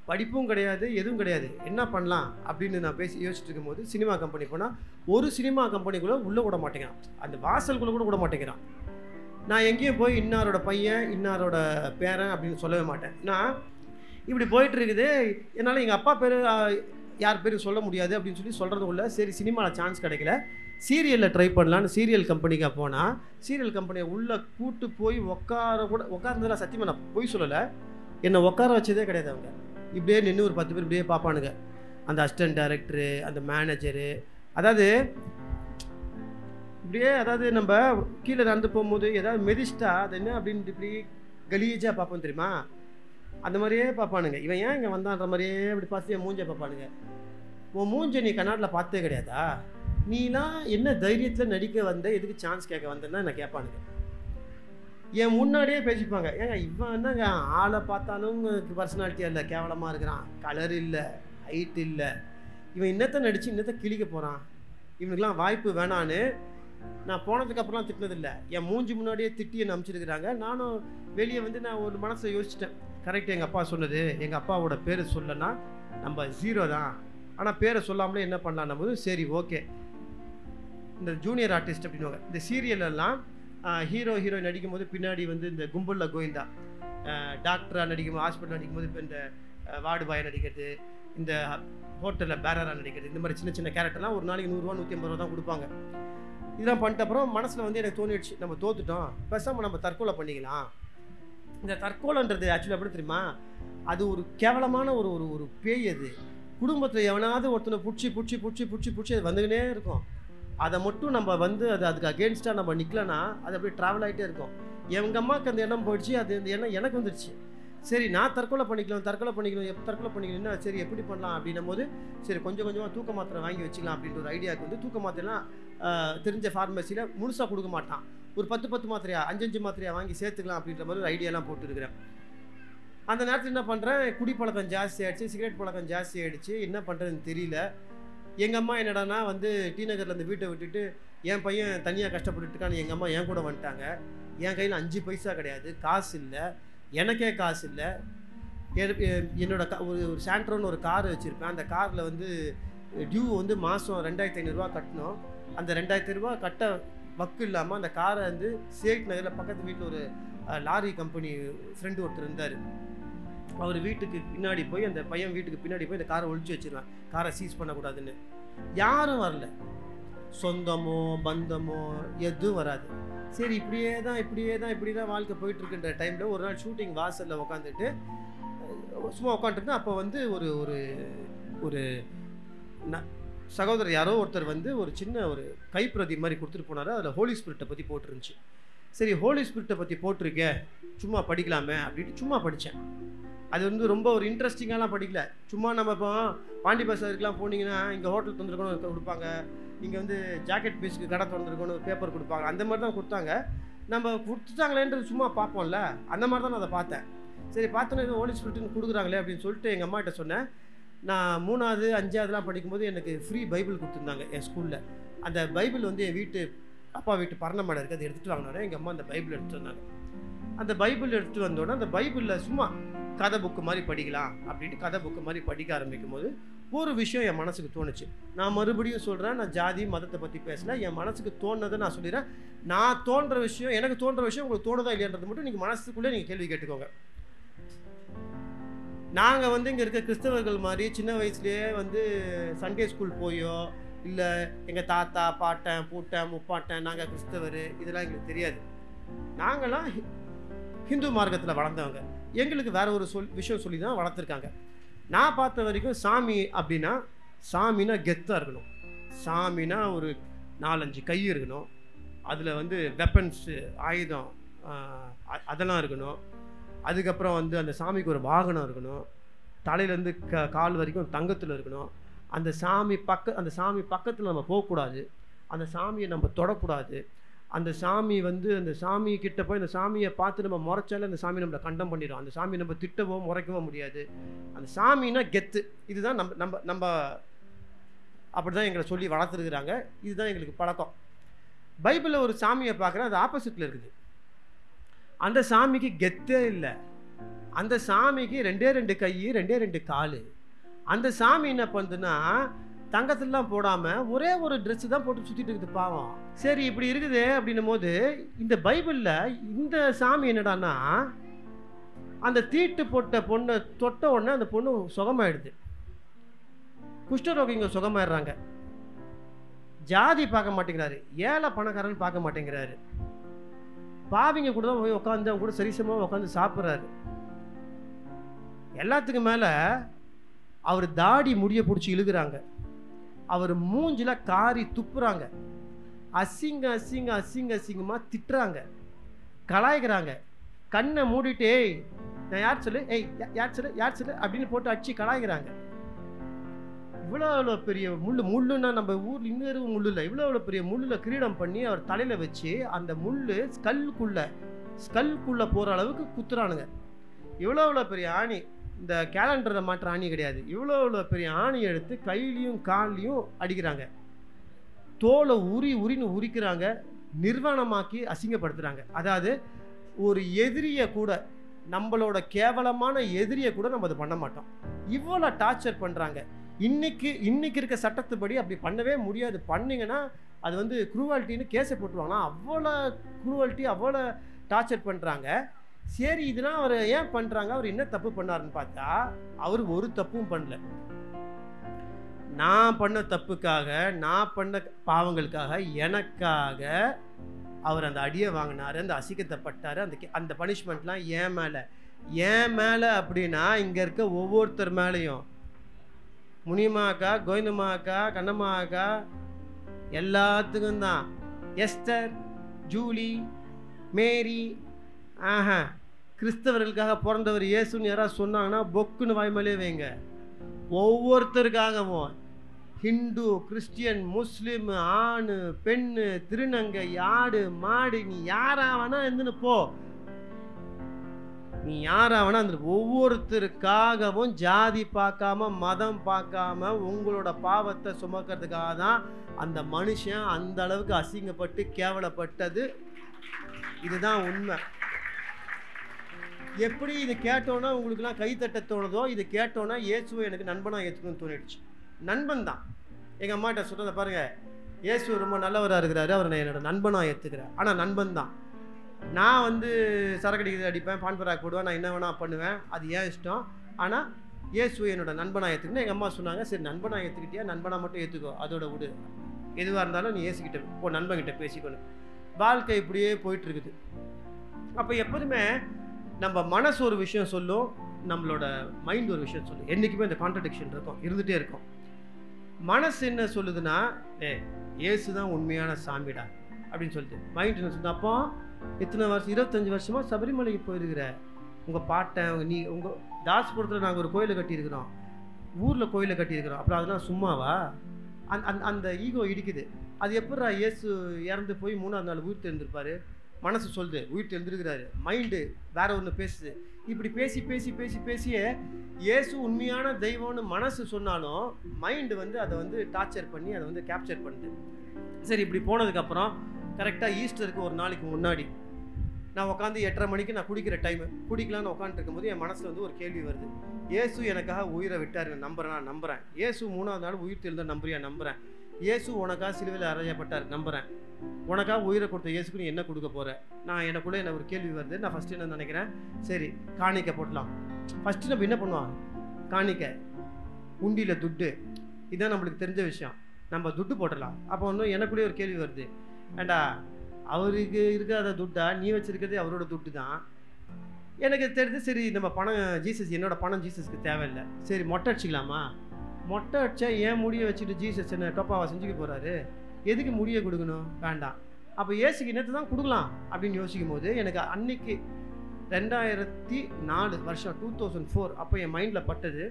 படிப்பும் கிடையாது, எதுவும் கிடையாது, என்ன பண்ணலாம் அப்படின்னு நான் யோசிச்சுட்டு இருக்கும்போது சினிமா கம்பெனி போனால் ஒரு சினிமா கம்பெனிக்குள்ளே உள்ளே விட மாட்டேங்கிறான், அந்த வாசலுக்குள்ளே கூட விட மாட்டேங்கிறான். நான் எங்கேயும் போய் இன்னாரோட பையன் இன்னாரோட பேரன் அப்படின்னு சொல்லவே மாட்டேன். நான் இப்படி போயிட்டு இருக்குது, என்னால் எங்கள் அப்பா பேர் யார் பேரும் சொல்ல முடியாது அப்படின்னு சொல்லி சொல்கிறதுக்குள்ள, சரி சினிமாவில் சான்ஸ் கிடைக்கல, சீரியலில் ட்ரை பண்ணலான்னு சீரியல் கம்பெனிக்காக போனால், சீரியல் கம்பெனியை உள்ளே கூட்டு போய் உட்கார்ந்ததில் சத்தியமாக நான் போய் சொல்லலை, என்னை உட்கார வச்சதே கிடையாது. அவங்க இப்படியே நின்று ஒரு 10 பேர் இப்படியே பார்ப்பானுங்க, அந்த அசிஸ்டன்ட் டைரக்டரு, அந்த மேனேஜரு, அதாவது இப்படியே, அதாவது நம்ம கீழே நடந்து போகும்போது ஏதாவது மெதிச்சிட்டா அது என்ன அப்படின்ட்டு இப்படி கலீஜாக பார்ப்போம் தெரியுமா, அந்த மாதிரியே பார்ப்பானுங்க. இவன் ஏன் இங்கே வந்தான்ற மாதிரியே இப்படி பார்த்து என் மூஞ்சை பார்ப்பானுங்க. உன் மூஞ்சை நீ கண்ணாடில் பார்த்தே கிடையாதா, நீலாம் என்ன தைரியத்தில் நடிக்க வந்த, எதுக்கு சான்ஸ் கேட்க வந்தேன்னா என்ன கேட்பானுங்க. என் முன்னாடியே பேசிப்பாங்க, ஏங்க இவன் என்னங்க ஆளை பார்த்தாலும் பர்சனாலிட்டியாக இல்லை, கேவலமாக இருக்கிறான், கலர் இல்லை, ஹைட் இல்லை, இவன் இன்னத்தை நடித்து இன்னத்தை கிழிக்க போகிறான், இவனுக்கெலாம் வாய்ப்பு வேணான்னு நான் போனதுக்கப்புறம்லாம் திட்டினதில்லை. என் மூஞ்சி முன்னாடியே திட்டி என்னை அனுப்பிச்சிருக்கிறாங்க. நானும் வெளியே வந்து நான் ஒரு மனசை யோசிச்சிட்டேன், கரெக்ட் எங்கள் அப்பா சொன்னது, எங்கள் அப்பாவோட பேரை சொல்லனா நம்ம 0 தான், ஆனால் பேரை சொல்லாமலே என்ன பண்ணலாம் போது, சரி ஓகே இந்த ஜூனியர் ஆர்டிஸ்ட் அப்படின்னுவாங்க. இந்த சீரியலெல்லாம் ஹீரோயின் நடிக்கும்போது பின்னாடி வந்து இந்த கும்பலில் கோவிந்தா, டாக்டராக நடிக்கும்போது, ஹாஸ்பிட்டல் நடிக்கும்போது இப்போ இந்த வார்டு பாயை நடிக்கிறது, இந்த ஹோட்டலில் பேரராக நடிக்கிறது, இந்த மாதிரி சின்ன கேரக்டர்லாம் ஒரு நாளைக்கு 100 ரூபா 150 ரூபா தான் கொடுப்பாங்க. இதெல்லாம் பண்ணிட்ட அப்புறம் மனசில் வந்து எனக்கு தோணிடுச்சு, நம்ம தோத்துட்டோம், பேசாமல் நம்ம தற்கொலை பண்ணிக்கலாம் இந்த தற்கொலைன்றது ஆக்சுவலி எப்படி தெரியுமா, அது ஒரு கேவலமான ஒரு ஒரு ஒரு பேய். அது குடும்பத்தில் எவனாவது ஒருத்தனை பிடிச்சி அது வந்துக்கினே இருக்கும். அதை மட்டும் நம்ம வந்து அதுக்கு அகேன்ஸ்டாக நம்ம நிற்கலன்னா அது அப்படியே ட்ராவல் ஆகிட்டே இருக்கும். எங்கள் அம்மாவுக்கு அந்த எண்ணம் போயிடுச்சு, அது அந்த எண்ணம் எனக்கு வந்துடுச்சு. சரி நான் தற்கொலை பண்ணிக்கணும்னா சரி எப்படி பண்ணலாம் அப்படின்னும் போது சரி கொஞ்சம் கொஞ்சமாக தூக்க மாத்திரை வாங்கி வச்சுக்கலாம் அப்படின்ற ஒரு ஐடியாவுக்கு வந்து தூக்க மாத்திரைலாம் தெரிஞ்ச ஃபார்மசியில் முழுசாக கொடுக்க மாட்டான். ஒரு 10 மாத்திரையா 5 மாத்திரையா வாங்கி சேர்த்துக்கலாம் அப்படின்ற மாதிரி ஒரு ஐடியாலாம் போட்டுருக்கிறேன். அந்த நேரத்தில் என்ன பண்ணுறேன், குடிப்பழக்கம் ஜாஸ்தி ஆகிடுச்சு, சிகரெட் பழக்கம் ஜாஸ்தி ஆகிடுச்சு. என்ன பண்ணுறதுன்னு தெரியல. எங்கள் அம்மா என்னடானா வந்து டி நகரில் அந்த வீட்டை விட்டுட்டு என் பையன் தனியாக கஷ்டப்பட்டுருக்கான்னு எங்கள் அம்மா என் கூட வந்துட்டாங்க. என் கையில் 5 பைசா கிடையாது, காசு இல்லை, எனக்கே காசு இல்லை. என்னோட ஒரு சாண்ட்ரோன்னு ஒரு கார் வச்சுருப்பேன். அந்த காரில் வந்து டியூ வந்து மாதம் 2500 ரூபா கட்டணும். அந்த 2000 ரூபா கட்ட வக்கு இல்லாமல் அந்த காரை வந்து சேட் நகரில் பக்கத்து வீட்டில் ஒரு லாரி கம்பெனி ஃப்ரெண்டு ஒருத்தர் இருந்தார். அவர் வீட்டுக்கு பின்னாடி போய் அந்த பையன் வீட்டுக்கு பின்னாடி போய் இந்த காரை ஒழிச்சு வச்சிருவேன், காரை சீஸ் பண்ணக்கூடாதுன்னு. யாரும் வரல, சொந்தமோ பந்தமோ எதுவும் வராது. சரி இப்படியே தான் வாழ்க்கை போயிட்டுருக்குன்ற டைமில் ஒரு நாள் ஷூட்டிங் வாசலில் உட்காந்துட்டு சும்மா உட்காந்துருந்தேன். அப்போ வந்து ஒரு ஒரு ஒரு சகோதரர் யாரோ ஒருத்தர் வந்து ஒரு சின்ன ஒரு கைப்பிரதி மாதிரி கொடுத்துட்டு போனார். அதில் ஹோலி ஸ்பிரிட்டை பற்றி போட்டுருந்துச்சு. சரி ஹோலி ஸ்பிரிட்டை பற்றி போட்டிருக்கே, சும்மா படிக்கலாமே அப்படின்ட்டு சும்மா படித்தேன். அது வந்து ரொம்ப ஒரு இன்ட்ரெஸ்டிங்காலாம் படிக்கல. சும்மா நம்ம இப்போ பாண்டி பசாருக்குலாம் போனீங்கன்னா இங்கே ஹோட்டல் தந்துருக்கணும் கொடுப்பாங்க, இங்கே வந்து ஜாக்கெட் பீஸுக்கு கடை திறந்துருக்கணும் ஒரு பேப்பர் கொடுப்பாங்க, அந்த மாதிரி தான் கொடுத்தாங்க. நம்ம கொடுத்துட்டாங்களேன்றது சும்மா பார்ப்போம்ல, அந்த மாதிரி தான் நான் அதை பார்த்தேன். சரி பார்த்தோன்னே இது ஹோலி ஸ்பிரிட்னு கொடுக்குறாங்களே அப்படின்னு சொல்லிட்டு எங்கள் அம்மாகிட்ட சொன்னேன். நான் 3வது 5வதுலாம் படிக்கும்போது எனக்கு ஃப்ரீ பைபிள் கொடுத்துருந்தாங்க என் ஸ்கூலில். அந்த பைபிள் வந்து என் அப்பா வீட்டு பரணமடை இருக்குது, அதை எடுத்துகிட்டு வாங்கினாரு. எங்கள் அம்மா அந்த பைபிள் எடுத்துகிட்டு வந்தாங்க. அந்த பைபிள் எடுத்துகிட்டு வந்தோடனே அந்த பைபிளில் சும்மா கதை புக்கு மாதிரி படிக்கலாம் அப்படின்ட்டு கதை புக்கு மாதிரி படிக்க ஆரம்பிக்கும் போது ஒரு விஷயம் என் மனசுக்கு தோணுச்சு. நான் மறுபடியும் சொல்கிறேன், நான் ஜாதி மதத்தை பற்றி பேசல, என் மனசுக்கு தோணுனதை நான் சொல்லிடுறேன். நான் தோன்ற விஷயம், எனக்கு தோன்ற விஷயம் உங்களுக்கு தோணுதா இல்லைன்றது மட்டும் நீங்கள் மனசுக்குள்ளே நீங்கள் கேள்வி கேட்டுக்கோங்க. நாங்கள் வந்து இங்கே இருக்க கிறிஸ்தவர்கள் மாதிரி சின்ன வயசுலேயே வந்து சண்டே ஸ்கூல் போயோ இல்லை எங்கள் தாத்தா பாட்டன் பூட்டன் முப்பாட்டன் நாங்கள் கிறிஸ்தவர் இதெல்லாம் எங்களுக்கு தெரியாது. நாங்களாம் ஹிந்து மார்க்கத்தில் வளர்ந்தவங்க. எங்களுக்கு வேற ஒரு விஷயம் சொல்லி தான் வளர்த்துருக்காங்க. நான் பார்த்த வரைக்கும் சாமி அப்படின்னா சாமினா கெத்தாக இருக்கணும், சாமினா ஒரு 4-5 கை இருக்கணும், அதில் வந்து வெப்பன்ஸு ஆயுதம் அதெல்லாம் இருக்கணும். அதுக்கப்புறம் வந்து அந்த சாமிக்கு ஒரு வாகனம் இருக்கணும், தலையிலேருந்து கால் வரைக்கும் தங்கத்தில் இருக்கணும். அந்த சாமி பக்கத்தில் நம்ம போகக்கூடாது, அந்த சாமியை நம்ம தொடக்கூடாது. அந்த சாமி வந்து அந்த சாமி கிட்ட போய் அந்த சாமியை பார்த்து நம்ம முறைச்சாலே அந்த சாமி நம்மளை கண்டம் பண்ணிடும். அந்த சாமி நம்ம திட்டவோ முறைக்கவோ முடியாது. அந்த சாமின்னா கெத்து. இதுதான் நம்ம அப்படி தான் எங்களை சொல்லி வளர்த்துருக்குறாங்க. இதுதான் எங்களுக்கு பழக்கம். பைபிளில் ஒரு சாமியை பார்க்குறேன், அது ஆப்போசிட்டில் இருக்குது. அந்த சாமிக்கு கெத்தே இல்லை, அந்த சாமிக்கு 2 கை 2 கால். அந்த சாமி என்ன பண்ணுதுன்னா தங்கத்திலாம் போடாமல் ஒரே ஒரு ட்ரெஸ்ஸு தான் போட்டு சுற்றிட்டு இருக்குது பாவம். சரி இப்படி இருக்குது அப்படின்னும் போது இந்த பைபிளில் இந்த சாமி என்னடான்னா அந்த தீட்டு போட்ட பொண்ணை தொட்ட உடனே அந்த பொண்ணு சுகமாயிடுது, குஷ்டரோகிங்க சுகமாயிடுறாங்க. ஜாதி பார்க்க மாட்டேங்கிறாரு, ஏழை பணக்காரன் பார்க்க மாட்டேங்கிறாரு, பாவிங்க கூட தான் போய் உட்காந்து அவங்க கூட சரிசமாக உட்காந்து சாப்பிட்றாரு. எல்லாத்துக்கும் மேலே அவர் தாடி முடிய பிடிச்சி இழுக்கிறாங்க, அவர் மூஞ்சில காரி துப்புறாங்க, அசிங்கமாக திட்டுறாங்க, கலாய்க்கிறாங்க. கண்ணை மூடிட்டு நான் யார் சொல்லு, யார் சொல்லு அப்படின்னு போட்டு அடிச்சு கலாய்க்கிறாங்க. இவ்வளோ பெரிய முள்ளுன்னா நம்ம ஊரில் இன்னொரு முள்ளு இல்லை, இவ்வளோ பெரிய முள்ளில் கிரீடம் பண்ணி அவர் தலையில் வச்சு அந்த முள் ஸ்கல்குள்ளே போகிற அளவுக்கு குத்துறானுங்க. இவ்வளோ பெரிய ஆணி, இந்த கேலண்டரை மாற்ற ஆணி கிடையாது, இவ்வளோ பெரிய ஆணி எடுத்து கையிலையும் கால்லையும் அடிக்கிறாங்க, தோலை உரின்னு உரிக்கிறாங்க, நிர்வாணமாக்கி அசிங்கப்படுத்துகிறாங்க. அதாவது ஒரு எதிரியை கூட, நம்மளோட கேவலமான எதிரியை கூட நம்ம அதை பண்ண மாட்டோம். இவ்வளோ டார்ச்சர் பண்ணுறாங்க. இன்னைக்கு இருக்க சட்டத்துப்படி அப்படி பண்ணவே முடியாது. பண்ணிங்கன்னா அது வந்து குரூவாலிட்டின்னு கேஸை போட்டுருவாங்கன்னா அவ்வளோ குரூவாலிட்டி, அவ்வளோ டார்ச்சர் பண்ணுறாங்க. சரி இதெல்லாம் அவர் ஏன் பண்ணுறாங்க, அவர் என்ன தப்பு பண்ணாருன்னு பார்த்தா அவர் ஒரு தப்பும் பண்ணல. நான் பண்ண தப்புக்காக, நான் பண்ண பாவங்களுக்காக, எனக்காக அவர் அந்த அடியை வாங்கினாரு, அந்த அசிங்கத்தை பட்டாரு. அந்த பனிஷ்மெண்ட்லாம் ஏன் மேலே அப்படின்னா இங்கே இருக்க ஒவ்வொருத்தர் மேலேயும், முனியம்மா அக்கா, கோவிந்தம்மா அக்கா, கண்ணம்மா அக்கா, எல்லாத்துக்கும் தான். எஸ்தர், ஜூலி, மேரி, கிறிஸ்தவர்களுக்காக பிறந்தவர் இயேசுன்னு யாராவது சொன்னாங்கன்னா பொக்குன்னு வாய்மலே வைங்க. ஒவ்வொருத்தருக்காகவும், ஹிந்து, கிறிஸ்டியன், முஸ்லீம், ஆண், பெண்ணு, திருநங்கை, ஆடு, மாடு, நீ யாராவனா இருந்துன்னு போ, நீ யாராவனா இருந்துட்டு, ஒவ்வொருத்தருக்காகவும் ஜாதி பார்க்காம மதம் பார்க்காம உங்களோட பாவத்தை சுமக்கிறதுக்காக தான் அந்த மனுஷன் அந்த அளவுக்கு அசிங்கப்பட்டு கேவலப்பட்டது. இதுதான் உண்மை. எப்படி இது கேட்டோன்னா உங்களுக்குலாம் கைத்தட்ட தோணுதோ, இது கேட்டோன்னா இயேசுவை எனக்கு நண்பனாக ஏற்றுக்கணும்னு தோணிடுச்சு. நண்பன் தான். எங்கள் அம்மாட்ட சொல்கிறத பாருங்கள், இயேசு ரொம்ப நல்லவராக இருக்கிறாரு, அவரை நான் என்னோட நண்பனாக ஏற்றுக்கிறேன். ஆனால் நண்பன் தான். நான் வந்து சரக்கடிக்கிறது அடிப்பேன், பான்பராக் போடுவேன், நான் என்ன வேணா பண்ணுவேன், அது ஏன் இஷ்டம். ஆனால் இயேசுவை என்னோட நண்பனாக ஏற்றுக்கணும். எங்கள் அம்மா சொன்னாங்க, சரி நண்பனாக ஏற்றுக்கிட்டியா, நண்பனாக மட்டும் ஏற்றுக்கோ, அதோட விடு, எதுவாக இருந்தாலும் நீ ஏசுக்கிட்ட நண்பன்கிட்ட பேசிக்கணும். வாழ்க்கை இப்படியே போயிட்டுருக்குது. அப்போ எப்போதுமே நம்ம மனசு ஒரு விஷயம் சொல்லும், நம்மளோட மைண்ட் ஒரு விஷயம் சொல்லும். என்றைக்குமே இந்த கான்ட்ரடிக்ஷன் இருக்கும், இருந்துகிட்டே இருக்கும். மனசு என்ன சொல்லுதுன்னா, இயேசு தான் உண்மையான சாமிடா அப்படின்னு சொல்லிட்டு. மைண்ட் என்ன சொல்லுது, அப்போ இத்தனை வருஷம் 25 வருஷமாக சபரிமலைக்கு போயிருக்கிற உங்கள் பாட்டன், நீ உங்கள் தாஸ்புரத்தில் நாங்கள் ஒரு கோயிலை கட்டியிருக்கிறோம், ஊரில் கோயிலை கட்டியிருக்கிறோம், அப்புறம் அதெல்லாம் சும்மாவா? அந்த ஈகோ இடிக்குது. அது எப்படா இயேசு இறந்து போய் 3ஆவது நாள் உயிர் தெரிந்திருப்பாரு? மனசு சொல்லுது உயிர் தெரிஞ்சிருக்கிறாரு, மைண்டு வேற ஒன்று பேசுது. இப்படி பேசியே இயேசு உண்மையான தெய்வம்னு மனசு சொன்னாலும் மைண்டு வந்து அதை வந்து டார்ச்சர் பண்ணி அதை வந்து கேப்சர் பண்ணுது. சரி, இப்படி போனதுக்கப்புறம் கரெக்டாக ஈஸ்டருக்கு ஒரு நாளைக்கு முன்னாடி நான் உட்காந்து 8:30 மணிக்கு நான் குடிக்கிற டைமு, குடிக்கலான்னு உட்காந்துட்டு இருக்கும்போது என் மனசில் வந்து ஒரு கேள்வி வருது. இயேசு எனக்காக உயிரை விட்டார், நம்புறேன். இயேசு 3ஆவது நாள் உயிர் தெரிந்த நம்புறேன். இயேசு உனக்காக சிலுவையில் அறையப்பட்டார், நம்புறேன். உனக்காக உயிரை கொடுத்த இயேசுக்கு நீ என்ன கொடுக்க போற? நான் எனக்குள்ளே என்ன ஒரு கேள்வி வருது. நான் ஃபஸ்ட்டு என்ன நினைக்கிறேன், சரி காணிக்கை போடலாம். ஃபஸ்ட்டு நம்ம என்ன பண்ணுவோம், காணிக்கை, உண்டியில் துட்டு, இதுதான் நம்மளுக்கு தெரிஞ்ச விஷயம், நம்ம துட்டு போட்டலாம். அப்போ ஒன்றும் எனக்குள்ளேயே ஒரு கேள்வி வருது, ஏண்டா அவருக்கு இருக்காத துட்டா, நீ வச்சிருக்கிறதே அவரோட துட்டு தான். எனக்கு தெரிஞ்சு சரி நம்ம பணம் ஜீசஸ், என்னோட பணம் ஜீசஸ்க்கு தேவையில்லை, சரி மொட்டை அடிச்சிக்கலாமா? மொட்டை அடிச்சா ஏன் முடியை வச்சுட்டு ஜீசஸ் என்ன டொப்பாவை செஞ்சுக்க போகிறாரு, எதுக்கு முடியை கொடுக்கணும், வேண்டாம். அப்போ ஏசுக்கு என்னத்தை தான் கொடுக்கலாம் அப்படின்னு யோசிக்கும் போது எனக்கு அன்னைக்கு 2004 வருஷம் 2004 அப்போ என் மைண்டில் பட்டது,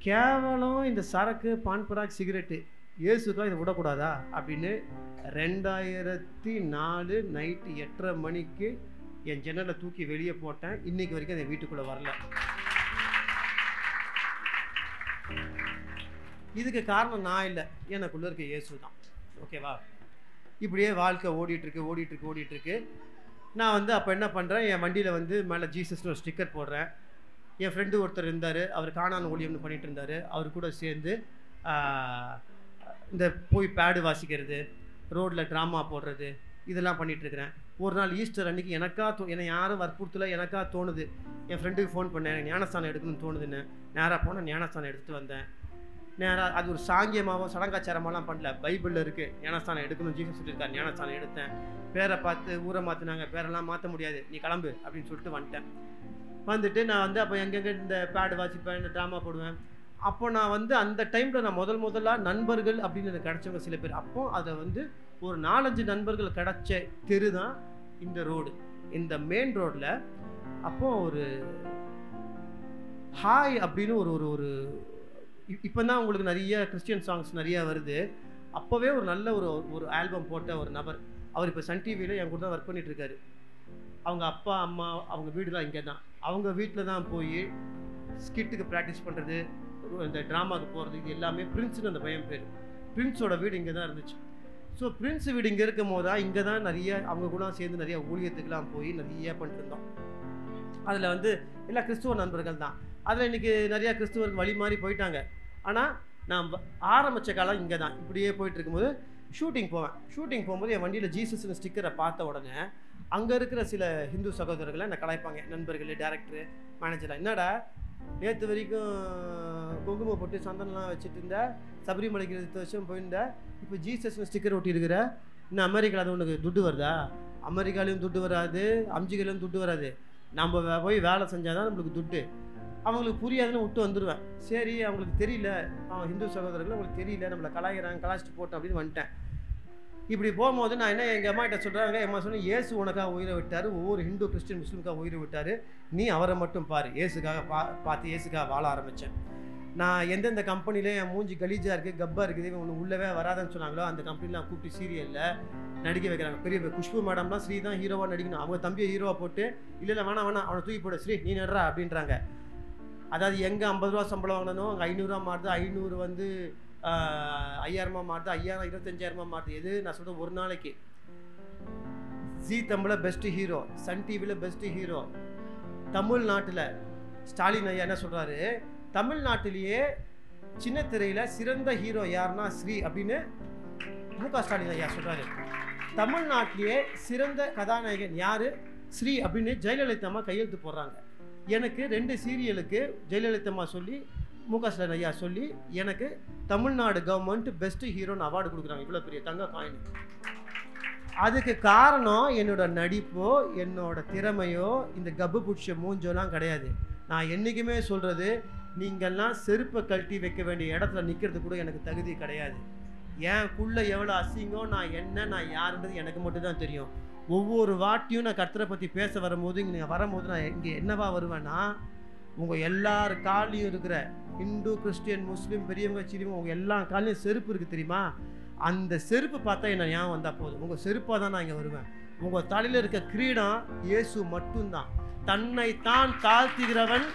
கேவலம் இந்த சரக்கு, பான்பராக், சிகரெட்டு, இயேசுக்கா இதை விடக்கூடாதா அப்படின்னு 2004 நைட்டு 8:30 மணிக்கு என் ஜன்னலை தூக்கி வெளியே போட்டேன். இன்னைக்கு வரைக்கும் என் வீட்டுக்குள்ளே வரல. இதுக்கு காரணம் நான் இல்லை, எனக்குள்ளே இருக்க இயேசு தான். ஓகேவா? இப்படியே வாழ்க்கை ஓடிட்டுருக்கு. நான் வந்து அப்போ என்ன பண்ணுறேன், என் வண்டியில் வந்து மேலே ஜீசஸ்னு ஒரு ஸ்டிக்கர் போடுறேன். என் ஃப்ரெண்டு ஒருத்தர் இருந்தார், அவர் காணான ஊழியம்னு பண்ணிகிட்டு இருந்தார். அவர் கூட சேர்ந்து இந்த போய் பேடு வாசிக்கிறது, ரோட்டில் ட்ராமா போடுறது, இதெல்லாம் பண்ணிகிட்ருக்கிறேன். ஒரு நாள் ஈஸ்டர் அன்றைக்கி என்னை யாரும் வற்புறுத்தலை, எனக்காக தோணுது. என் ஃப்ரெண்டுக்கு ஃபோன் பண்ணேன், ஞானஸ்தானம் எடுக்கணும்னு தோணுதுன்னு. நேராக போனால் ஞானஸ்தானம் எடுத்துகிட்டு வந்தேன். நேராக அது ஒரு சாங்கியமாகவும் சடங்காச்சாரமாலாம் பண்ணல, பைபிளில் இருக்குது ஞானஸ்தானம் எடுக்கணும், ஜீசஸ் சொல்லியிருக்கார். ஞானஸ்தானம் எடுத்தேன். பேரை பார்த்து ஊரை மாற்றினாங்க, பேரெல்லாம் மாற்ற முடியாது, நீ கிளம்பு அப்படின்னு சொல்லிட்டு வந்துட்டு நான் வந்து அப்போ எங்கெங்கே இந்த பேடு வாசிப்பேன், இந்த ட்ராமா போடுவேன். அப்போ நான் வந்து அந்த டைமில் நான் முதலாக நண்பர்கள் அப்படின்னு எனக்கு கிடச்சவங்க சில பேர். அப்போ அதை வந்து ஒரு 4-5 நண்பர்கள் கிடச்ச தெரு தான் இந்த ரோடு, இந்த மெயின் ரோடில். அப்போ ஒரு ஹாய் அப்படின்னு ஒரு இப்போ தான் உங்களுக்கு நிறைய கிறிஸ்டியன் சாங்ஸ் நிறையா வருது. அப்போவே ஒரு நல்ல ஒரு ஆல்பம் போட்ட ஒரு நபர், அவர் இப்போ சன் டிவியில் என் கூட தான் ஒர்க் பண்ணிகிட்ருக்காரு. அவங்க அப்பா அம்மா அவங்க வீடுலாம் இங்கே தான். அவங்க வீட்டில் தான் போய் ஸ்கிட்டுக்கு ப்ராக்டிஸ் பண்ணுறது, இந்த ட்ராமாவுக்கு போகிறது, இது எல்லாமே பிரின்ஸ்னு அந்த பையன் பேர். பிரின்ஸோட வீடு இங்கே தான் இருந்துச்சு. ஸோ பிரின்ஸ் வீடு இங்கே இருக்கும் போது தான் இங்கே தான் நிறைய அவங்க கூட சேர்ந்து நிறைய ஊழியத்துக்கெலாம் போய் நிறைய பண்ணிட்டுருந்தோம். அதில் வந்து எல்லா கிறிஸ்துவ நண்பர்கள் தான். அதில் இன்றைக்கி நிறையா கிறிஸ்துவருக்கு வழி மாறி போயிட்டாங்க. ஆனால் நான் ஆரம்பித்த காலம் இங்கே தான். இப்படியே போயிட்டு இருக்கும்போது ஷூட்டிங் போகும்போது என் வண்டியில் ஜீசஸ்னு ஸ்டிக்கரை பார்த்த உடனே அங்கே இருக்கிற சில ஹிந்து சகோதரர்களை என்னை கலாய்ப்பாங்க, நண்பர்கள், டேரக்டரு, மேனேஜர்லாம். என்னடா நேற்று வரைக்கும் குங்குமம் போட்டு சந்தனம்லாம் வச்சுட்டு இருந்த, சபரிமலைக்கு 10 வருஷம் போயிருந்த, இப்போ ஜீசஸ்னு ஸ்டிக்கர் ஒட்டி இருக்கிற, இன்னும் அமெரிக்காவில் அது உனக்கு துட்டு வருதா? அமெரிக்காலையும் துட்டு வராது, அம்ஜிகளையும் துட்டு வராது. நம்ம போய் வேலை செஞ்சால் தான் நம்மளுக்கு துட்டு. அவங்களுக்கு புரியாதுன்னு விட்டு வந்துடுவேன். சரி, அவங்களுக்கு தெரியல, அவன் ஹிந்து சகோதரர்கள் அவங்களுக்கு தெரியல, நம்மளை கலாய்கிறாங்க, கலாய்ச்சிட்டு போட்டோம் அப்படின்னு வந்துட்டேன். இப்படி போகும்போது நான் என்ன எங்கள் அம்மா கிட்ட சொல்கிறாங்க, எங்கள் அம்மா சொன்னேன், இயேசு உனக்காக உயிரை விட்டார், ஒவ்வொரு ஹிந்து கிறிஸ்டின் முஸ்லீமுக்காக உயிரை விட்டார், நீ அவரை மட்டும் பாரு. இயேசுக்காக பார்த்து இயேசுக்காக வாழ ஆரம்பித்தேன். நான் எந்தெந்த கம்பெனியில் என் மூஞ்சி கலீஜாக இருக்குது, கப்பாக இருக்குது, ஒன்று உள்ளவே வராதுன்னு சொன்னாங்களோ அந்த கம்பெனியில் நான் கூப்பிட்டு சீரியலில் நடிக்க வைக்கிறாங்க. பெரிய குஷ்பு மேடம்லாம் ஸ்ரீ தான் ஹீரோவாக நடிக்கணும். அவங்க தம்பியை ஹீரோவாக போட்டு இல்லை வேணாம் அவனை தூக்கி போட, ஸ்ரீ நீ நடுறா அப்படின்றாங்க. அதாவது எங்கே 50 ரூபா சம்பளம் வாங்கினோ அங்கே 500 மாறுது, 500 வந்து 5000 மாறுது, 5000 25,000 மாறுது. எது நான் சொல்கிறேன், ஒரு நாளைக்கு ஜி தமிழில் பெஸ்ட்டு ஹீரோ, சன் டிவியில் பெஸ்ட்டு ஹீரோ. தமிழ்நாட்டில் ஸ்டாலின் ஐயா என்ன சொல்கிறாரு, தமிழ்நாட்டிலேயே சின்ன திரையில் சிறந்த ஹீரோ யாருன்னா ஸ்ரீ அப்படின்னு முக ஸ்டாலின் ஐயா சொல்கிறாரு. தமிழ்நாட்டிலேயே சிறந்த கதாநாயகன் யார், ஸ்ரீ அப்படின்னு ஜெயலலிதா அம்மா கையெழுத்து போடுறாங்க. எனக்கு 2 சீரியலுக்கு ஜெயலலிதா அம்மா சொல்லி முக ஸ்டாலின் ஐயா சொல்லி எனக்கு தமிழ்நாடு கவர்மெண்ட் பெஸ்ட்டு ஹீரோன்னு அவார்டு கொடுக்குறாங்க. இவ்வளோ பெரிய தங்க காயின். அதுக்கு காரணம் என்னோட நடிப்போ என்னோட திறமையோ இந்த கப்பு பிடிச்ச மூஞ்சோலாம் கிடையாது. நான் என்றைக்குமே சொல்கிறது, நீங்கள்லாம் செருப்பை கழட்டி வைக்க வேண்டிய இடத்துல நிற்கிறது கூட எனக்கு தகுதி கிடையாது. எனக்குள்ளே எவ்வளோ அசிங்கம், நான் என்ன, நான் யாருன்றது எனக்கு மட்டும்தான் தெரியும். ஒவ்வொரு வாட்டியும் நான் கர்த்தரை பற்றி பேச வரும்போது இங்கே வரும்போது நான் இங்கே என்னவா வருவேன்னா, உங்கள் எல்லார் காலையும் இருக்கிற ஹிந்து கிறிஸ்டியன் முஸ்லீம் பெரியவங்க சிறியவங்க உங்கள் எல்லா காலையும் செருப்பு இருக்குது தெரியுமா, அந்த செருப்பு பார்த்தா என்ன ஞாபகம் வந்தால் போதும். உங்கள் செருப்பாக தான் நான் இங்கே வருவேன். உங்கள் தலையில் இருக்க கிரீடம் இயேசு மட்டும்தான். தன்னைத்தான் தாழ்த்துகிறவன்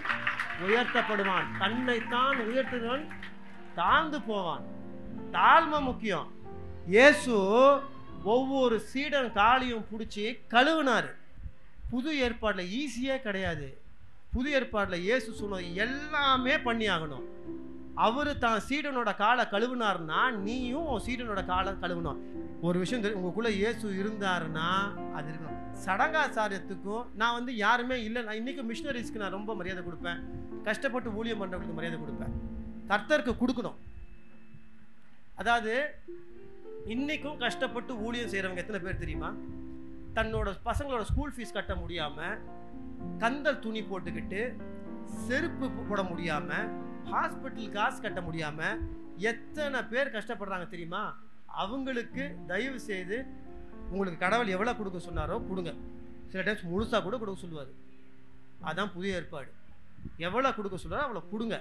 உயர்த்தப்படுவான், தன்னைத்தான் உயர்த்துகிறவன் தாழ்ந்து போவான். தாழ்மை முக்கியம். இயேசு ஒவ்வொரு சீடன் காலையும் பிடிச்சி கழுவினார். புது ஏற்பாட்டில் ஈஸியே கிடையாது. புது ஏற்பாட்டில் இயேசு சொன்னது எல்லாமே பண்ணி ஆகணும். அவர் தான் சீடனோட காலை கழுவினார்னா நீயும் உன் சீடனோட காலை கழுவணும். ஒரு விஷயம் தெரியும், உங்களுக்குள்ளே இயேசு இருந்தாருன்னா அது இருக்கணும். சடங்காச்சாரியத்துக்கும் நான் வந்து யாருமே இல்லை. நான் இன்றைக்கும் மிஷினரிஸ்க்கு நான் ரொம்ப மரியாதை கொடுப்பேன். கஷ்டப்பட்டு ஊழியம் பண்ணுறவங்களுக்கு மரியாதை கொடுப்பேன். கர்த்தருக்கு கொடுக்கணும். அதாவது இன்றைக்கும் கஷ்டப்பட்டு ஊழியம் செய்கிறவங்க எத்தனை பேர் தெரியுமா, தன்னோட பசங்களோட ஸ்கூல் ஃபீஸ் கட்ட முடியாமல், கந்தல் துணி போட்டுக்கிட்டு, செருப்பு போட முடியாமல், ஹாஸ்பிட்டல் காசு கட்ட முடியாமல் எத்தனை பேர் கஷ்டப்படுறாங்க தெரியுமா? அவங்களுக்கு தயவு செய்து உங்களுக்கு கடவுள் எவ்வளோ கொடுக்க சொன்னாரோ கொடுங்க. சில டைம்ஸ் முழுசாக கூட கொடுக்க சொல்லுவார். அதான் புதிய ஏற்பாடு. எவ்வளோ கொடுக்க சொல்கிறாரோ அவ்வளோ கொடுங்க.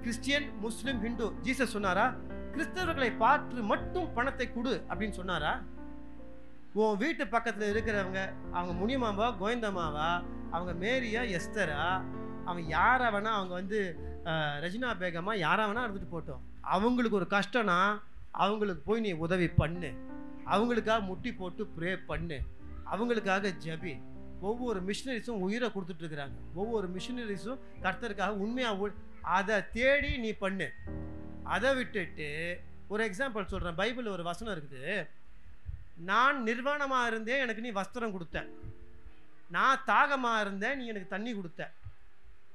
கிறிஸ்டியன் முஸ்லிம் ஹிந்து ஜீசஸ் சொன்னாரா கிறிஸ்தவர்களை பார்த்து மட்டும் பணத்தை கொடு அப்படின்னு சொன்னாரா? உன் வீட்டு பக்கத்தில் இருக்கிறவங்க, அவங்க முனியமாவா கோயந்தமாவா, அவங்க மேரியா எஸ்தரா, அவங்க யாரை வேணா, அவங்க வந்து ரஜினா பேகமா யாரா வேணா இருந்துட்டு போட்டோம், அவங்களுக்கு ஒரு கஷ்டம்னா அவங்களுக்கு போய் நீ உதவி பண்ணு. அவங்களுக்காக முட்டி போட்டு ப்ரே பண்ணு. அவங்களுக்காக ஜபி. ஒவ்வொரு மிஷினரிஸும் உயிரை கொடுத்துட்டு இருக்கிறாங்க. ஒவ்வொரு மிஷினரிஸும் கர்த்தருக்காக உண்மையாக அதை தேடி நீ பண்ணு. அதை விட்டுட்டு ஒரு எக்ஸாம்பிள் சொல்கிறேன். பைபிளில் ஒரு வசனம் இருக்குது, நான் நிர்வாணமாக இருந்தேன் எனக்கு நீ வஸ்திரம் கொடுத்த, நான் தாகமாக இருந்தேன் நீ எனக்கு தண்ணி கொடுத்த,